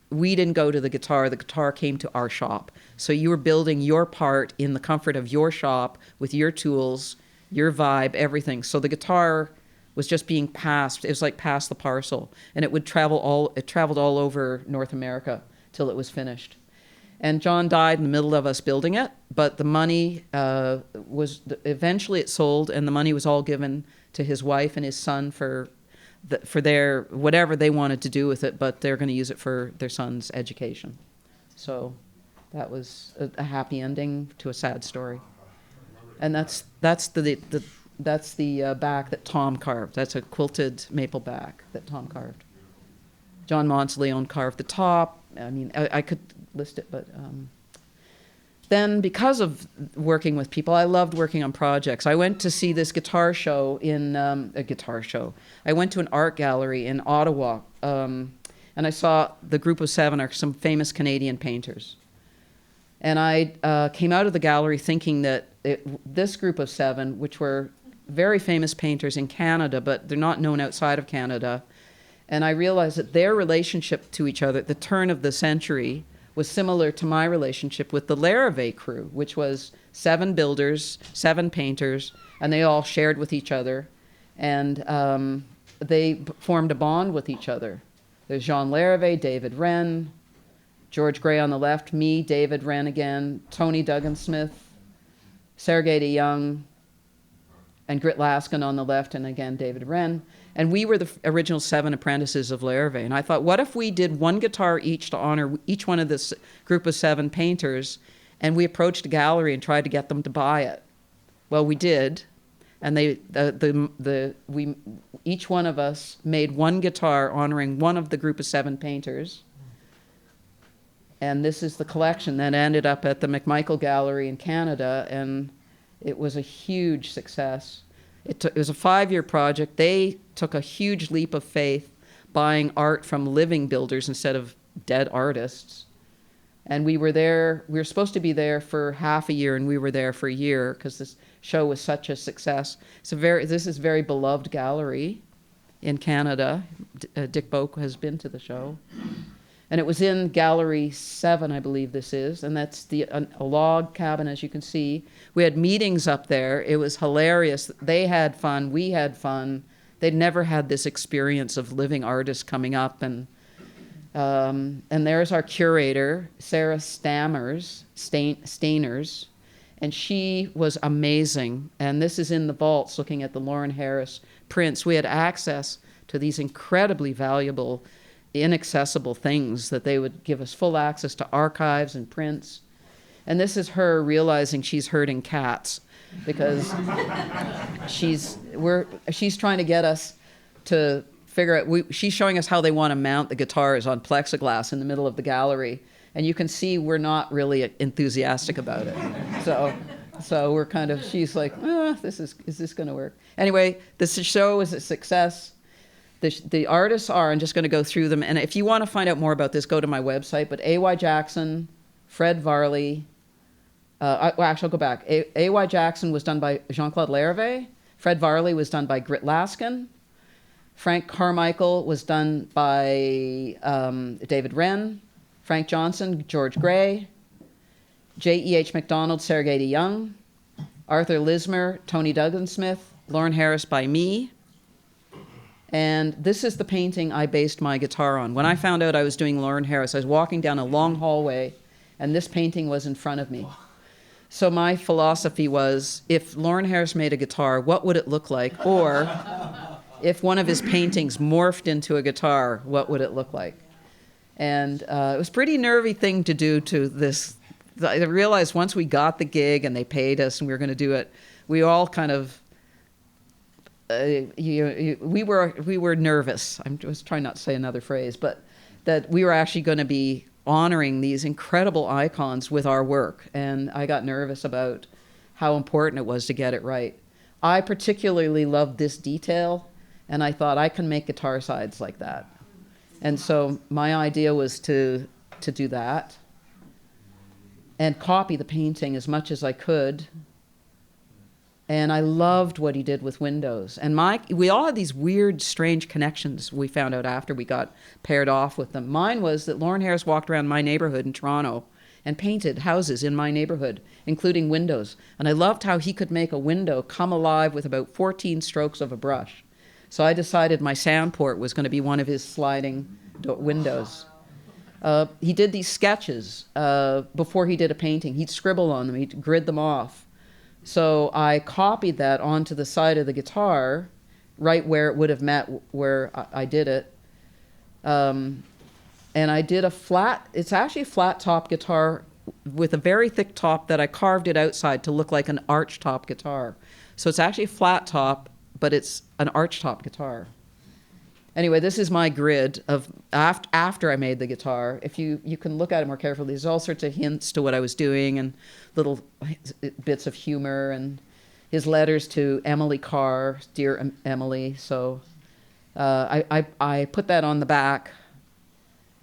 we didn't go to the guitar came to our shop. So you were building your part in the comfort of your shop with your tools, your vibe, everything. So the guitar was just being passed. It was like pass the parcel. And it traveled all over North America till it was finished. And John died in the middle of us building it, but the money eventually it sold, and the money was all given to his wife and his son for their whatever they wanted to do with it, but they're going to use it for their son's education. So that was a happy ending to a sad story. And that's the back that Tom carved. That's a quilted maple back that Tom carved. John Monteleone carved the top. I mean, I could list it, but then because of working with people, I loved working on projects. I went to see this guitar show I went to an art gallery in Ottawa, and I saw the group of 7 are some famous Canadian painters. And I came out of the gallery thinking that this group of 7, which were very famous painters in Canada, but they're not known outside of Canada, and I realized that their relationship to each other at the turn of the century was similar to my relationship with the Larrivée crew, which was 7 builders, 7 painters, and they all shared with each other. And they formed a bond with each other. There's Jean Larrivée, David Wren, George Gray on the left, me, David Wren again, Tony Duggan-Smith, Sergei de Young, and Grit Laskin on the left, and again, David Wren. And we were the original 7 apprentices of Larrivée. And I thought, what if we did one guitar each to honor each one of this group of 7 painters, and we approached a gallery and tried to get them to buy it? Well, we did. And each one of us made one guitar honoring one of the group of 7 painters. And this is the collection that ended up at the McMichael Gallery in Canada, and it was a huge success. It was a 5-year project. They took a huge leap of faith buying art from living builders instead of dead artists. And we were supposed to be there for half a year, and we were there for a year because this show was such a success. This is a very beloved gallery in Canada. Dick Boak has been to the show. And it was in Gallery 7, I believe this is, and that's a log cabin, as you can see. We had meetings up there. It was hilarious. They had fun. We had fun. They'd never had this experience of living artists coming up. And there's our curator, Sarah Stainers, and she was amazing. And this is in the vaults looking at the Lauren Harris prints. We had access to these incredibly valuable inaccessible things that they would give us full access to archives and prints. And this is her realizing she's hurting cats because she's trying to get us to figure out, she's showing us how they want to mount the guitars on plexiglass in the middle of the gallery. And you can see we're not really enthusiastic about it. So we're kind of, she's like, is this going to work? Anyway, this show is a success. The artists are, I'm just going to go through them. And if you want to find out more about this, go to my website. But A.Y. Jackson, Fred Varley, actually, I'll go back. A.Y. Jackson was done by Jean-Claude Larrivée. Fred Varley was done by Grit Laskin. Frank Carmichael was done by David Wren. Frank Johnson, George Gray. J.E.H. MacDonald, Sergei de Young. Arthur Lismer, Tony Duggan-Smith. Lauren Harris by me. And this is the painting I based my guitar on. When I found out I was doing Lauren Harris, I was walking down a long hallway, and this painting was in front of me. So my philosophy was, if Lauren Harris made a guitar, what would it look like? Or if one of his paintings morphed into a guitar, what would it look like? And it was a pretty nervy thing to do to this. I realized once we got the gig and they paid us and we were going to do it, we all kind of, we were nervous. I'm just trying not to say another phrase, but that we were actually going to be honoring these incredible icons with our work. And I got nervous about how important it was to get it right. I particularly loved this detail, and I thought I can make guitar sides like that. And so my idea was to do that and copy the painting as much as I could. And I loved what he did with windows. And we all had these weird, strange connections we found out after we got paired off with them. Mine was that Lauren Harris walked around my neighborhood in Toronto and painted houses in my neighborhood, including windows. And I loved how he could make a window come alive with about 14 strokes of a brush. So I decided my sound port was going to be one of his sliding windows. He did these sketches before he did a painting. He'd scribble on them. He'd grid them off. So I copied that onto the side of the guitar, right where it would have met where I did it. And I did it's actually a flat top guitar with a very thick top that I carved it outside to look like an arch top guitar. So it's actually a flat top, but it's an arch top guitar. Anyway, this is my grid of after I made the guitar. If you can look at it more carefully, there's all sorts of hints to what I was doing and little bits of humor and his letters to Emily Carr, dear Emily. So I put that on the back,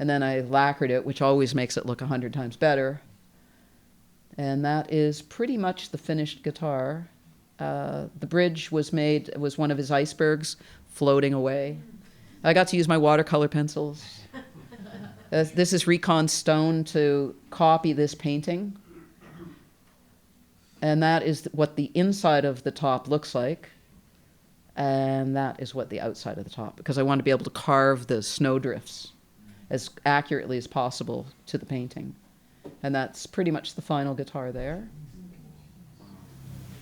and then I lacquered it, which always makes it look 100 times better. And that is pretty much the finished guitar. The bridge was one of his icebergs floating away. I got to use my watercolor pencils. This is Recon Stone to copy this painting. And that is what the inside of the top looks like. And that is what the outside of the top, because I want to be able to carve the snowdrifts as accurately as possible to the painting. And that's pretty much the final guitar there.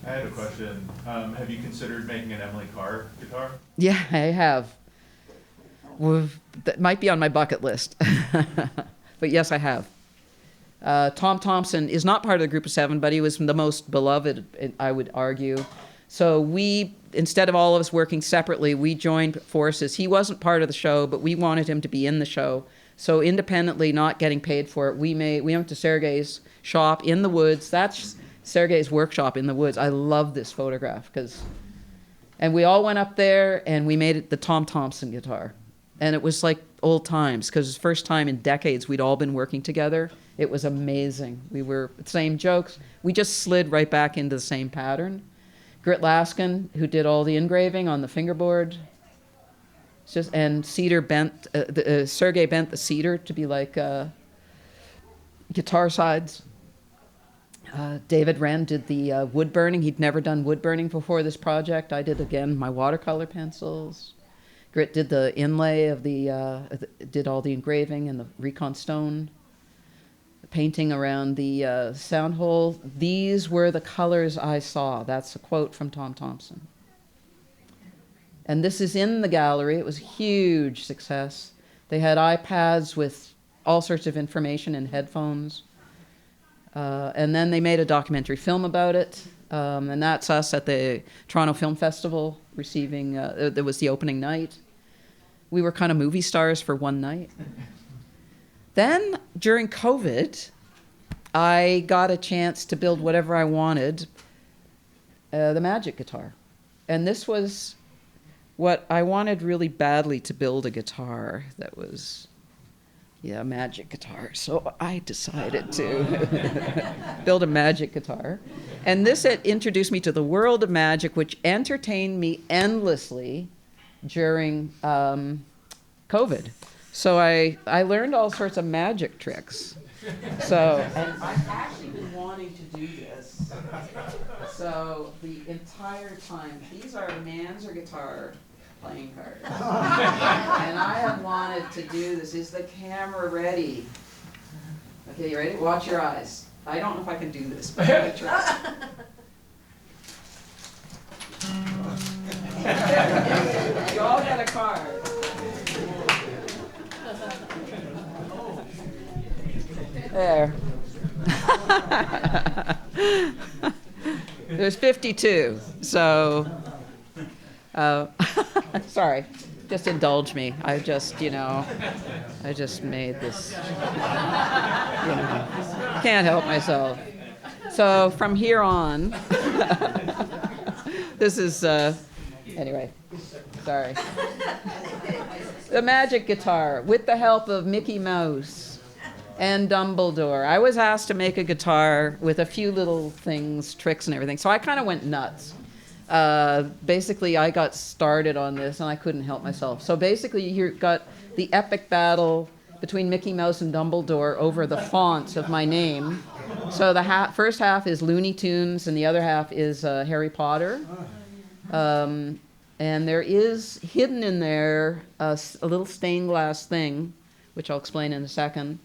I had a question. Have you considered making an Emily Carr guitar? Yeah, I have. Well, that might be on my bucket list. But yes, I have. Tom Thompson is not part of the group of seven, but he was the most beloved, I would argue. So we, instead of all of us working separately, we joined forces. He wasn't part of the show, but we wanted him to be in the show. So independently, not getting paid for it, we went to Sergei's shop in the woods. That's Sergei's workshop in the woods. I love this photograph and we all went up there and we made it the Tom Thompson guitar. And it was like old times, because it was the first time in decades we'd all been working together. It was amazing. We were same jokes. We just slid right back into the same pattern. Grit Laskin, who did all the engraving on the fingerboard, and Cedar bent, Sergei bent the cedar to be like guitar sides. David Wren did the wood burning. He'd never done wood burning before this project. I did, again, my watercolor pencils. Grit did the inlay of did all the engraving and the Recon Stone. The painting around the sound hole. These were the colors I saw. That's a quote from Tom Thompson. And this is in the gallery. It was a huge success. They had iPads with all sorts of information and headphones. And then they made a documentary film about it. And that's us at the Toronto Film Festival receiving, it was the opening night. We were kind of movie stars for one night. Then during COVID, I got a chance to build whatever I wanted, the Magic guitar. And this was what I wanted really badly, to build a guitar that was, a Magic guitar. So I decided to build a Magic guitar. And this introduced me to the world of magic, which entertained me endlessly during COVID. So I learned all sorts of magic tricks. So, and I've actually been wanting to do this. So the entire time, these are Manzer guitar playing cards. And I have wanted to do this. Is the camera ready? Okay, you ready? Watch your eyes. I don't know if I can do this, but I'm gonna try. You all got a card. There. There's 52, so, sorry, just indulge me. I just made this, can't help myself. So from here on, this is, anyway, sorry. The Magic guitar, with the help of Mickey Mouse and Dumbledore. I was asked to make a guitar with a few little things, tricks and everything. So I kind of went nuts. Basically, I got started on this, and I couldn't help myself. So basically, you've got the epic battle between Mickey Mouse and Dumbledore over the font of my name. So the first half is Looney Tunes, and the other half is Harry Potter. And there is hidden in there a little stained glass thing, which I'll explain in a second.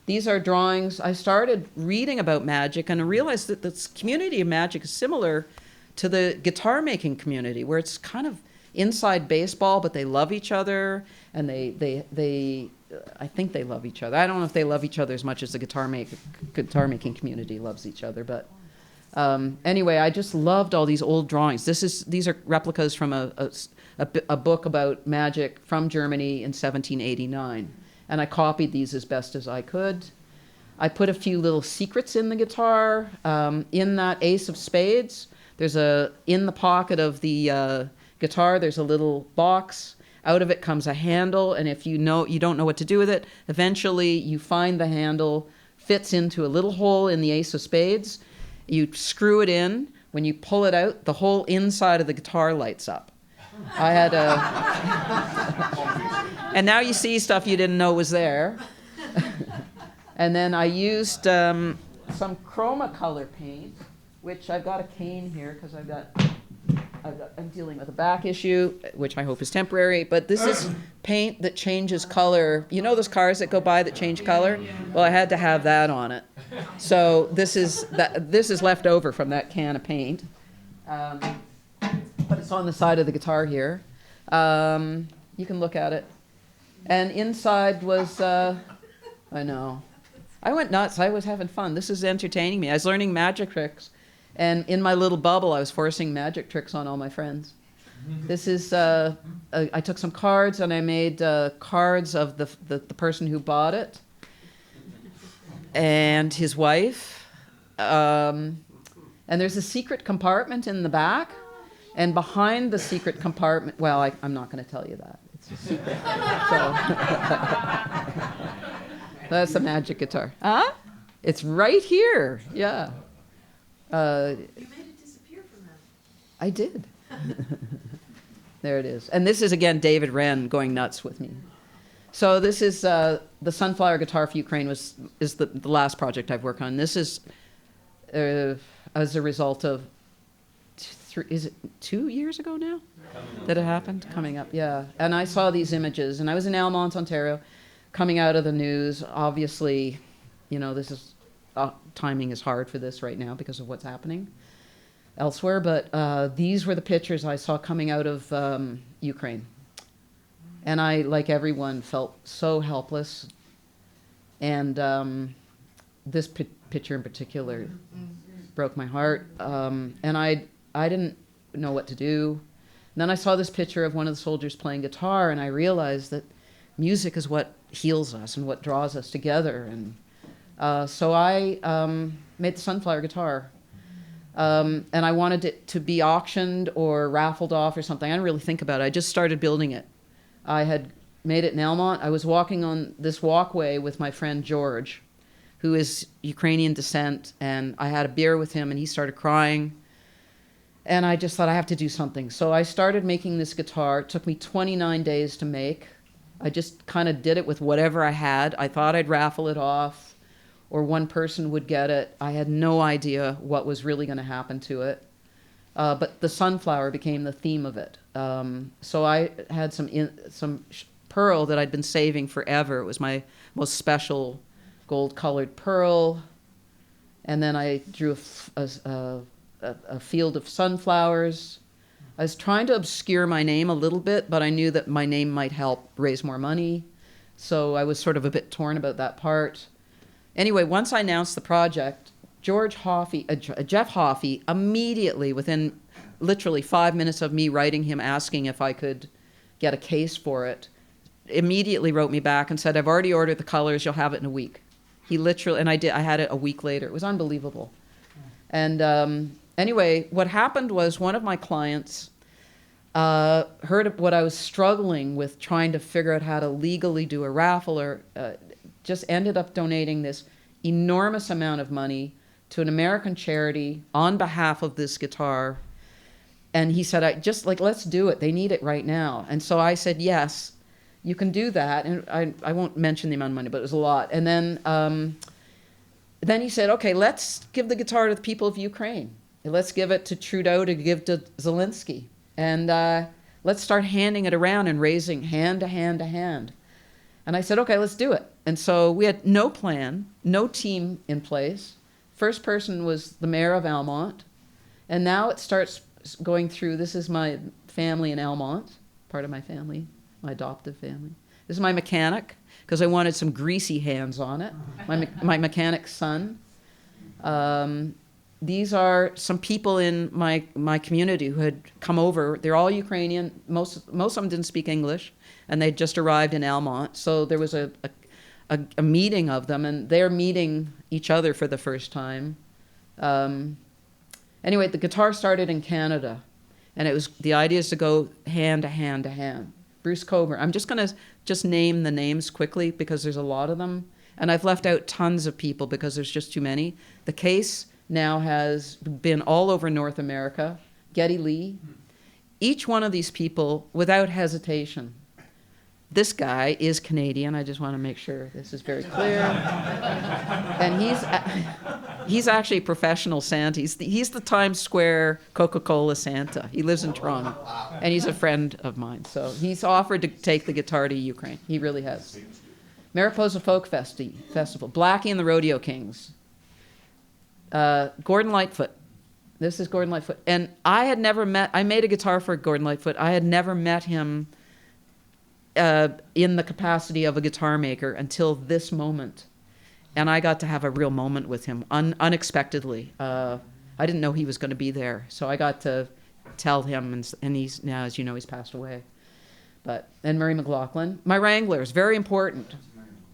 These are drawings. I started reading about magic and I realized that this community of magic is similar to the guitar making community, where it's kind of inside baseball, but they love each other, and I think they love each other. I don't know if they love each other as much as the guitar making community loves each other, but anyway, I just loved all these old drawings. These are replicas from a book about magic from Germany in 1789, and I copied these as best as I could. I put a few little secrets in the guitar. In that ace of spades, in the pocket of the guitar, there's a little box. Out of it comes a handle, and if you don't know what to do with it, eventually you find the handle fits into a little hole in the ace of spades. You screw it in. When you pull it out, the whole inside of the guitar lights up. I had and now you see stuff you didn't know was there. And then I used some chroma color paint, which I've got a cane here because I'm dealing with a back issue, which I hope is temporary, but this is paint that changes color. You know those cars that go by that change color? Well, I had to have that on it. So this is left over from that can of paint. But it's on the side of the guitar here. You can look at it. And inside was, I know. I went nuts. I was having fun. This is entertaining me. I was learning magic tricks. And in my little bubble, I was forcing magic tricks on all my friends. This is, I took some cards and I made cards of the person who bought it and his wife. And there's a secret compartment in the back. And behind the secret compartment, well, I'm not going to tell you that. It's a secret. So that's a magic guitar. Huh? It's right here. Yeah. You made it disappear from them. I did. There it is. And this is, again, David Wren going nuts with me. So this is the Sunflower Guitar for Ukraine is the last project I've worked on. This is as a result of, is it 2 years ago now that it happened? Coming up, yeah. And I saw these images, and I was in Almont, Ontario, coming out of the news. Obviously, this is, timing is hard for this right now because of what's happening elsewhere, but these were the pictures I saw coming out of Ukraine. And I, like everyone, felt so helpless. And this picture in particular broke my heart. And I didn't know what to do. And then I saw this picture of one of the soldiers playing guitar, and I realized that music is what heals us and what draws us together. And so I made the Sunflower guitar. And I wanted it to be auctioned or raffled off or something. I didn't really think about it. I just started building it. I had made it in Almont. I was walking on this walkway with my friend George, who is Ukrainian descent, and I had a beer with him, and he started crying. And I just thought, I have to do something. So I started making this guitar. It took me 29 days to make. I just kind of did it with whatever I had. I thought I'd raffle it off, or one person would get it. I had no idea what was really going to happen to it. But the sunflower became the theme of it. So I had some pearl that I'd been saving forever. It was my most special gold-colored pearl. And then I drew a field of sunflowers. I was trying to obscure my name a little bit, but I knew that my name might help raise more money. So I was sort of a bit torn about that part. Anyway, once I announced the project, Jeff Hoffey, immediately, within literally 5 minutes of me writing him asking if I could get a case for it, immediately wrote me back and said, I've already ordered the colors, you'll have it in a week. He literally, and I had it a week later. It was unbelievable. And anyway, what happened was one of my clients heard of what I was struggling with, trying to figure out how to legally do a raffle, or just ended up donating this enormous amount of money to an American charity on behalf of this guitar. And he said, let's do it. They need it right now. And so I said, yes, you can do that. And I won't mention the amount of money, but it was a lot. And then he said, okay, let's give the guitar to the people of Ukraine. Let's give it to Trudeau to give to Zelensky. And let's start handing it around and raising hand to hand to hand. And I said, okay, let's do it. And so we had no plan, no team in place. First person was the mayor of Almont. And now it starts going through, this is my family in Almont, part of my family, my adoptive family. This is my mechanic, because I wanted some greasy hands on it, my mechanic's son. These are some people in my community who had come over. They're all Ukrainian. Most of them didn't speak English, and they'd just arrived in Almont. So there was a meeting of them, and they're meeting each other for the first time. Anyway, the guitar started in Canada, and the idea is to go hand to hand to hand. Bruce Coburn. I'm just going to name the names quickly because there's a lot of them, and I've left out tons of people because there's just too many. The case now has been all over North America. Geddy Lee. Each one of these people, without hesitation. This guy is Canadian. I just want to make sure this is very clear. And he's actually a professional Santa. He's the Times Square Coca-Cola Santa. He lives in Toronto, and he's a friend of mine. So he's offered to take the guitar to Ukraine. He really has. Mariposa Folk Festival, Blackie and the Rodeo Kings. Gordon Lightfoot. This is Gordon Lightfoot. And I made a guitar for Gordon Lightfoot. I had never met him in the capacity of a guitar maker until this moment. And I got to have a real moment with him unexpectedly. I didn't know he was going to be there. So I got to tell him, and he's now, as you know, he's passed away. And Murray McLaughlin. My Wranglers, very important.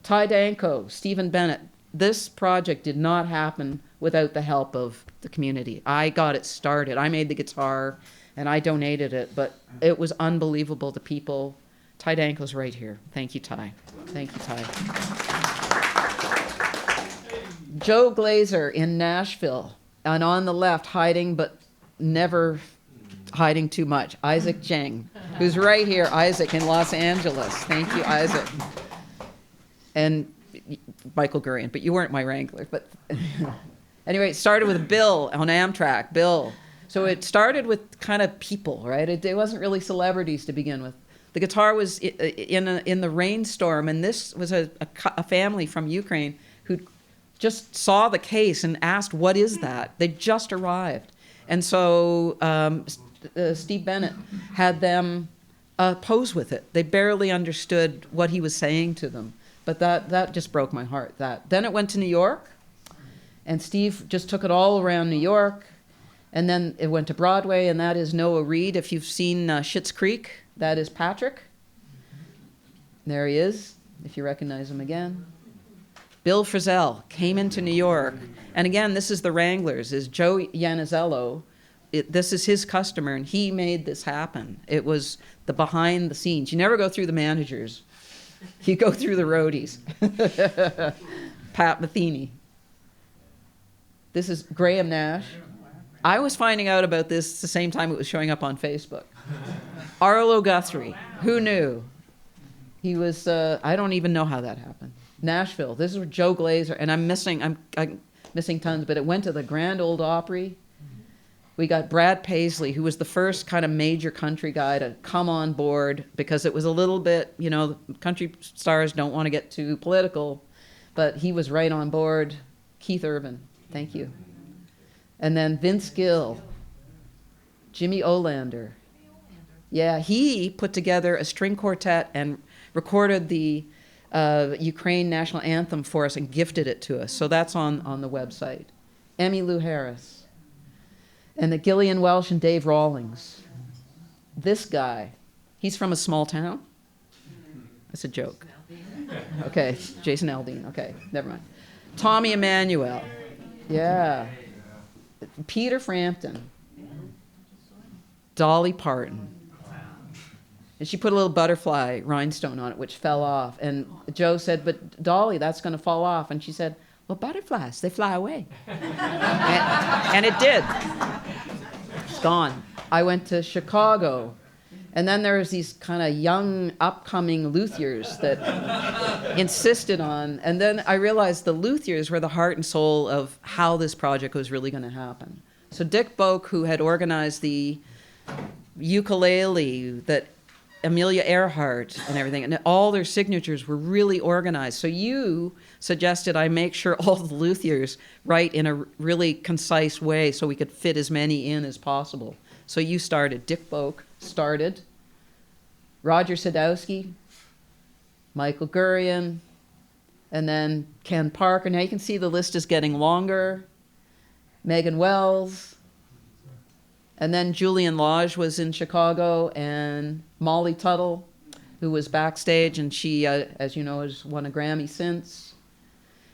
Ty Danko, Stephen Bennett. This project did not happen without the help of the community. I got it started. I made the guitar, and I donated it, but it was unbelievable. The people. Ty Danko's right here. Thank you, Ty. Thank you, Ty. Joe Glazer in Nashville, and on the left, hiding but never hiding too much, Isaac Jeng, who's right here, Isaac in Los Angeles. Thank you, Isaac. And Michael Gurian, but you weren't my Wrangler. But anyway, it started with Bill on Amtrak, Bill. So it started with kind of people, right? It wasn't really celebrities to begin with. The guitar was in the rainstorm, and this was a family from Ukraine who just saw the case and asked, what is that? They just arrived. And so Steve Bennett had them pose with it. They barely understood what he was saying to them. But that just broke my heart. Then it went to New York, and Steve just took it all around New York. And then it went to Broadway, and that is Noah Reid. If you've seen Schitt's Creek, that is Patrick. There he is, if you recognize him again. Bill Frisell came into New York. And again, this is the Wranglers, is Joe Iannizello. This is his customer, and he made this happen. It was the behind the scenes. You never go through the managers. You go through the roadies. Pat Metheny. This is Graham Nash. I was finding out about this the same time it was showing up on Facebook. Arlo Guthrie, who knew? He was, I don't even know how that happened. Nashville, this is Joe Glazer, and I'm missing tons, but it went to the Grand Ole Opry. We got Brad Paisley, who was the first kind of major country guy to come on board because it was a little bit, country stars don't want to get too political, but he was right on board. Keith Urban, thank you. And then Vince Gill, Jimmy Olander. Yeah, he put together a string quartet and recorded the Ukraine national anthem for us and gifted it to us. So that's on the website. Emmylou Harris. And the Gillian Welsh and Dave Rawlings. This guy, he's from a small town. That's a joke. Okay, Jason Aldean. Okay, never mind. Tommy Emmanuel. Yeah. Peter Frampton. Dolly Parton. And she put a little butterfly rhinestone on it, which fell off. And Joe said, but Dolly, that's going to fall off. And she said, well, butterflies, they fly away. and it did. It's gone. I went to Chicago. And then there was these kind of young, upcoming Luthiers that insisted on. And then I realized the Luthiers were the heart and soul of how this project was really going to happen. So Dick Boak, who had organized the ukulele, that Amelia Earhart and everything, and all their signatures were really organized. So you suggested I make sure all the Luthiers write in a really concise way so we could fit as many in as possible. So you started. Dick Boak started. Roger Sadowski, Michael Gurian, and then Ken Parker. Now you can see the list is getting longer. Megan Wells. And then Julian Lodge was in Chicago, and Molly Tuttle, who was backstage, and she, as you know, has won a Grammy since.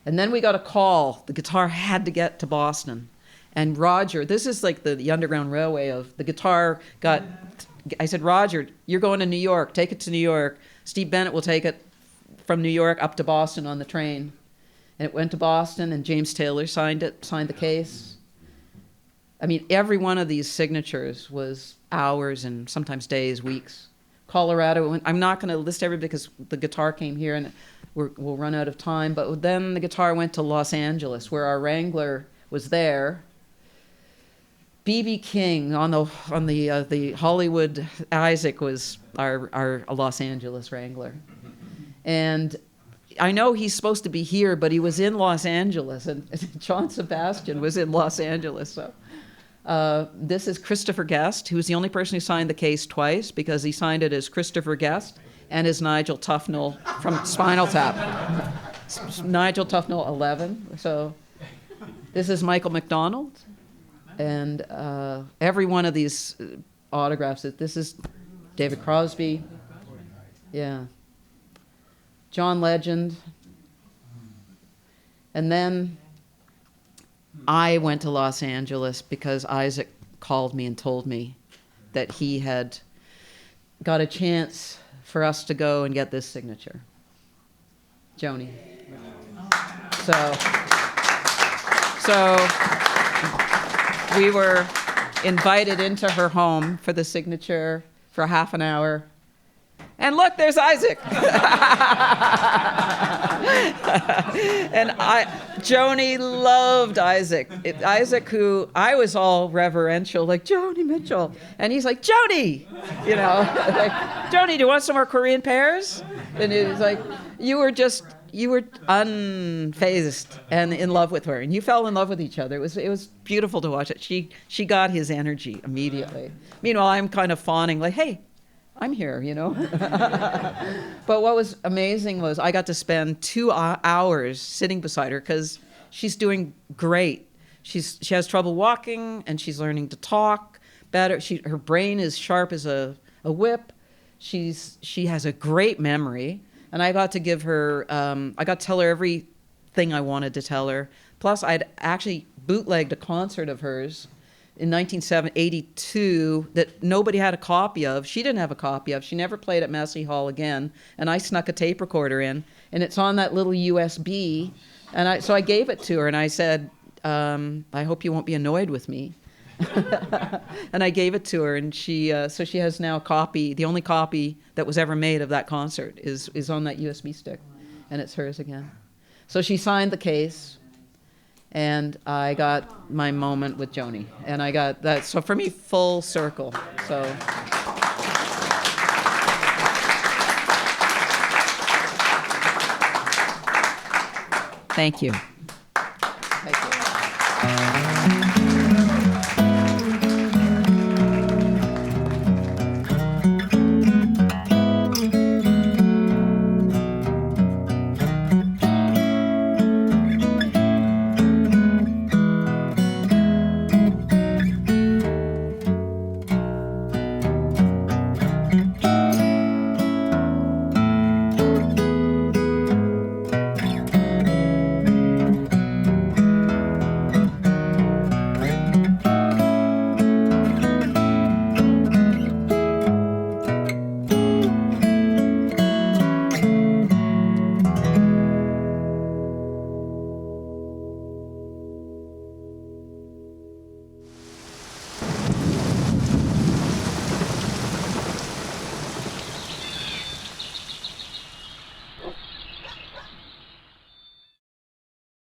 And then we got a call. The guitar had to get to Boston. And Roger, this is like the Underground Railway of the guitar got, I said, Roger, you're going to New York. Take it to New York. Steve Bennett will take it from New York up to Boston on the train. And it went to Boston, and James Taylor signed the case. I mean, every one of these signatures was hours and sometimes days, weeks. Colorado, I'm not going to list everybody because the guitar came here and we'll run out of time. But then the guitar went to Los Angeles, where our Wrangler was there. B.B. King on the Hollywood Isaac was our Los Angeles Wrangler. And I know he's supposed to be here, but he was in Los Angeles, and John Sebastian was in Los Angeles. So this is Christopher Guest, who was the only person who signed the case twice, because he signed it as Christopher Guest and as Nigel Tufnell from Spinal Tap. Nigel Tufnell 11. So this is Michael McDonald. And every one of these autographs, this is David Crosby. Yeah. John Legend. And then I went to Los Angeles because Isaac called me and told me that he had got a chance for us to go and get this signature. Joni. So we were invited into her home for the signature for half an hour. And look, there's Isaac. And Joni loved Isaac. Isaac, who I was all reverential, like, Joni Mitchell. And he's like, Joni! You know, like, Joni, do you want some more Korean pears? And it was like, you were unfazed and in love with her. And you fell in love with each other. It was beautiful to watch it. She got his energy immediately. Meanwhile, I'm kind of fawning, like, hey, I'm here, you know. But what was amazing was I got to spend 2 hours sitting beside her because she's doing great. She has trouble walking, and she's learning to talk better. Her brain is sharp as a whip. She has a great memory, and I got to give her. I got to tell her everything I wanted to tell her. Plus, I'd actually bootlegged a concert of hers in 1982 that nobody had a copy of. She didn't have a copy of. She never played at Massey Hall again. And I snuck a tape recorder in, and it's on that little USB. And so I gave it to her, and I said, I hope you won't be annoyed with me. And I gave it to her, and so she has now a copy. The only copy that was ever made of that concert is on that USB stick, and it's hers again. So she signed the case. And I got my moment with Joni. And I got that. So for me, full circle. So. Thank you. Thank you.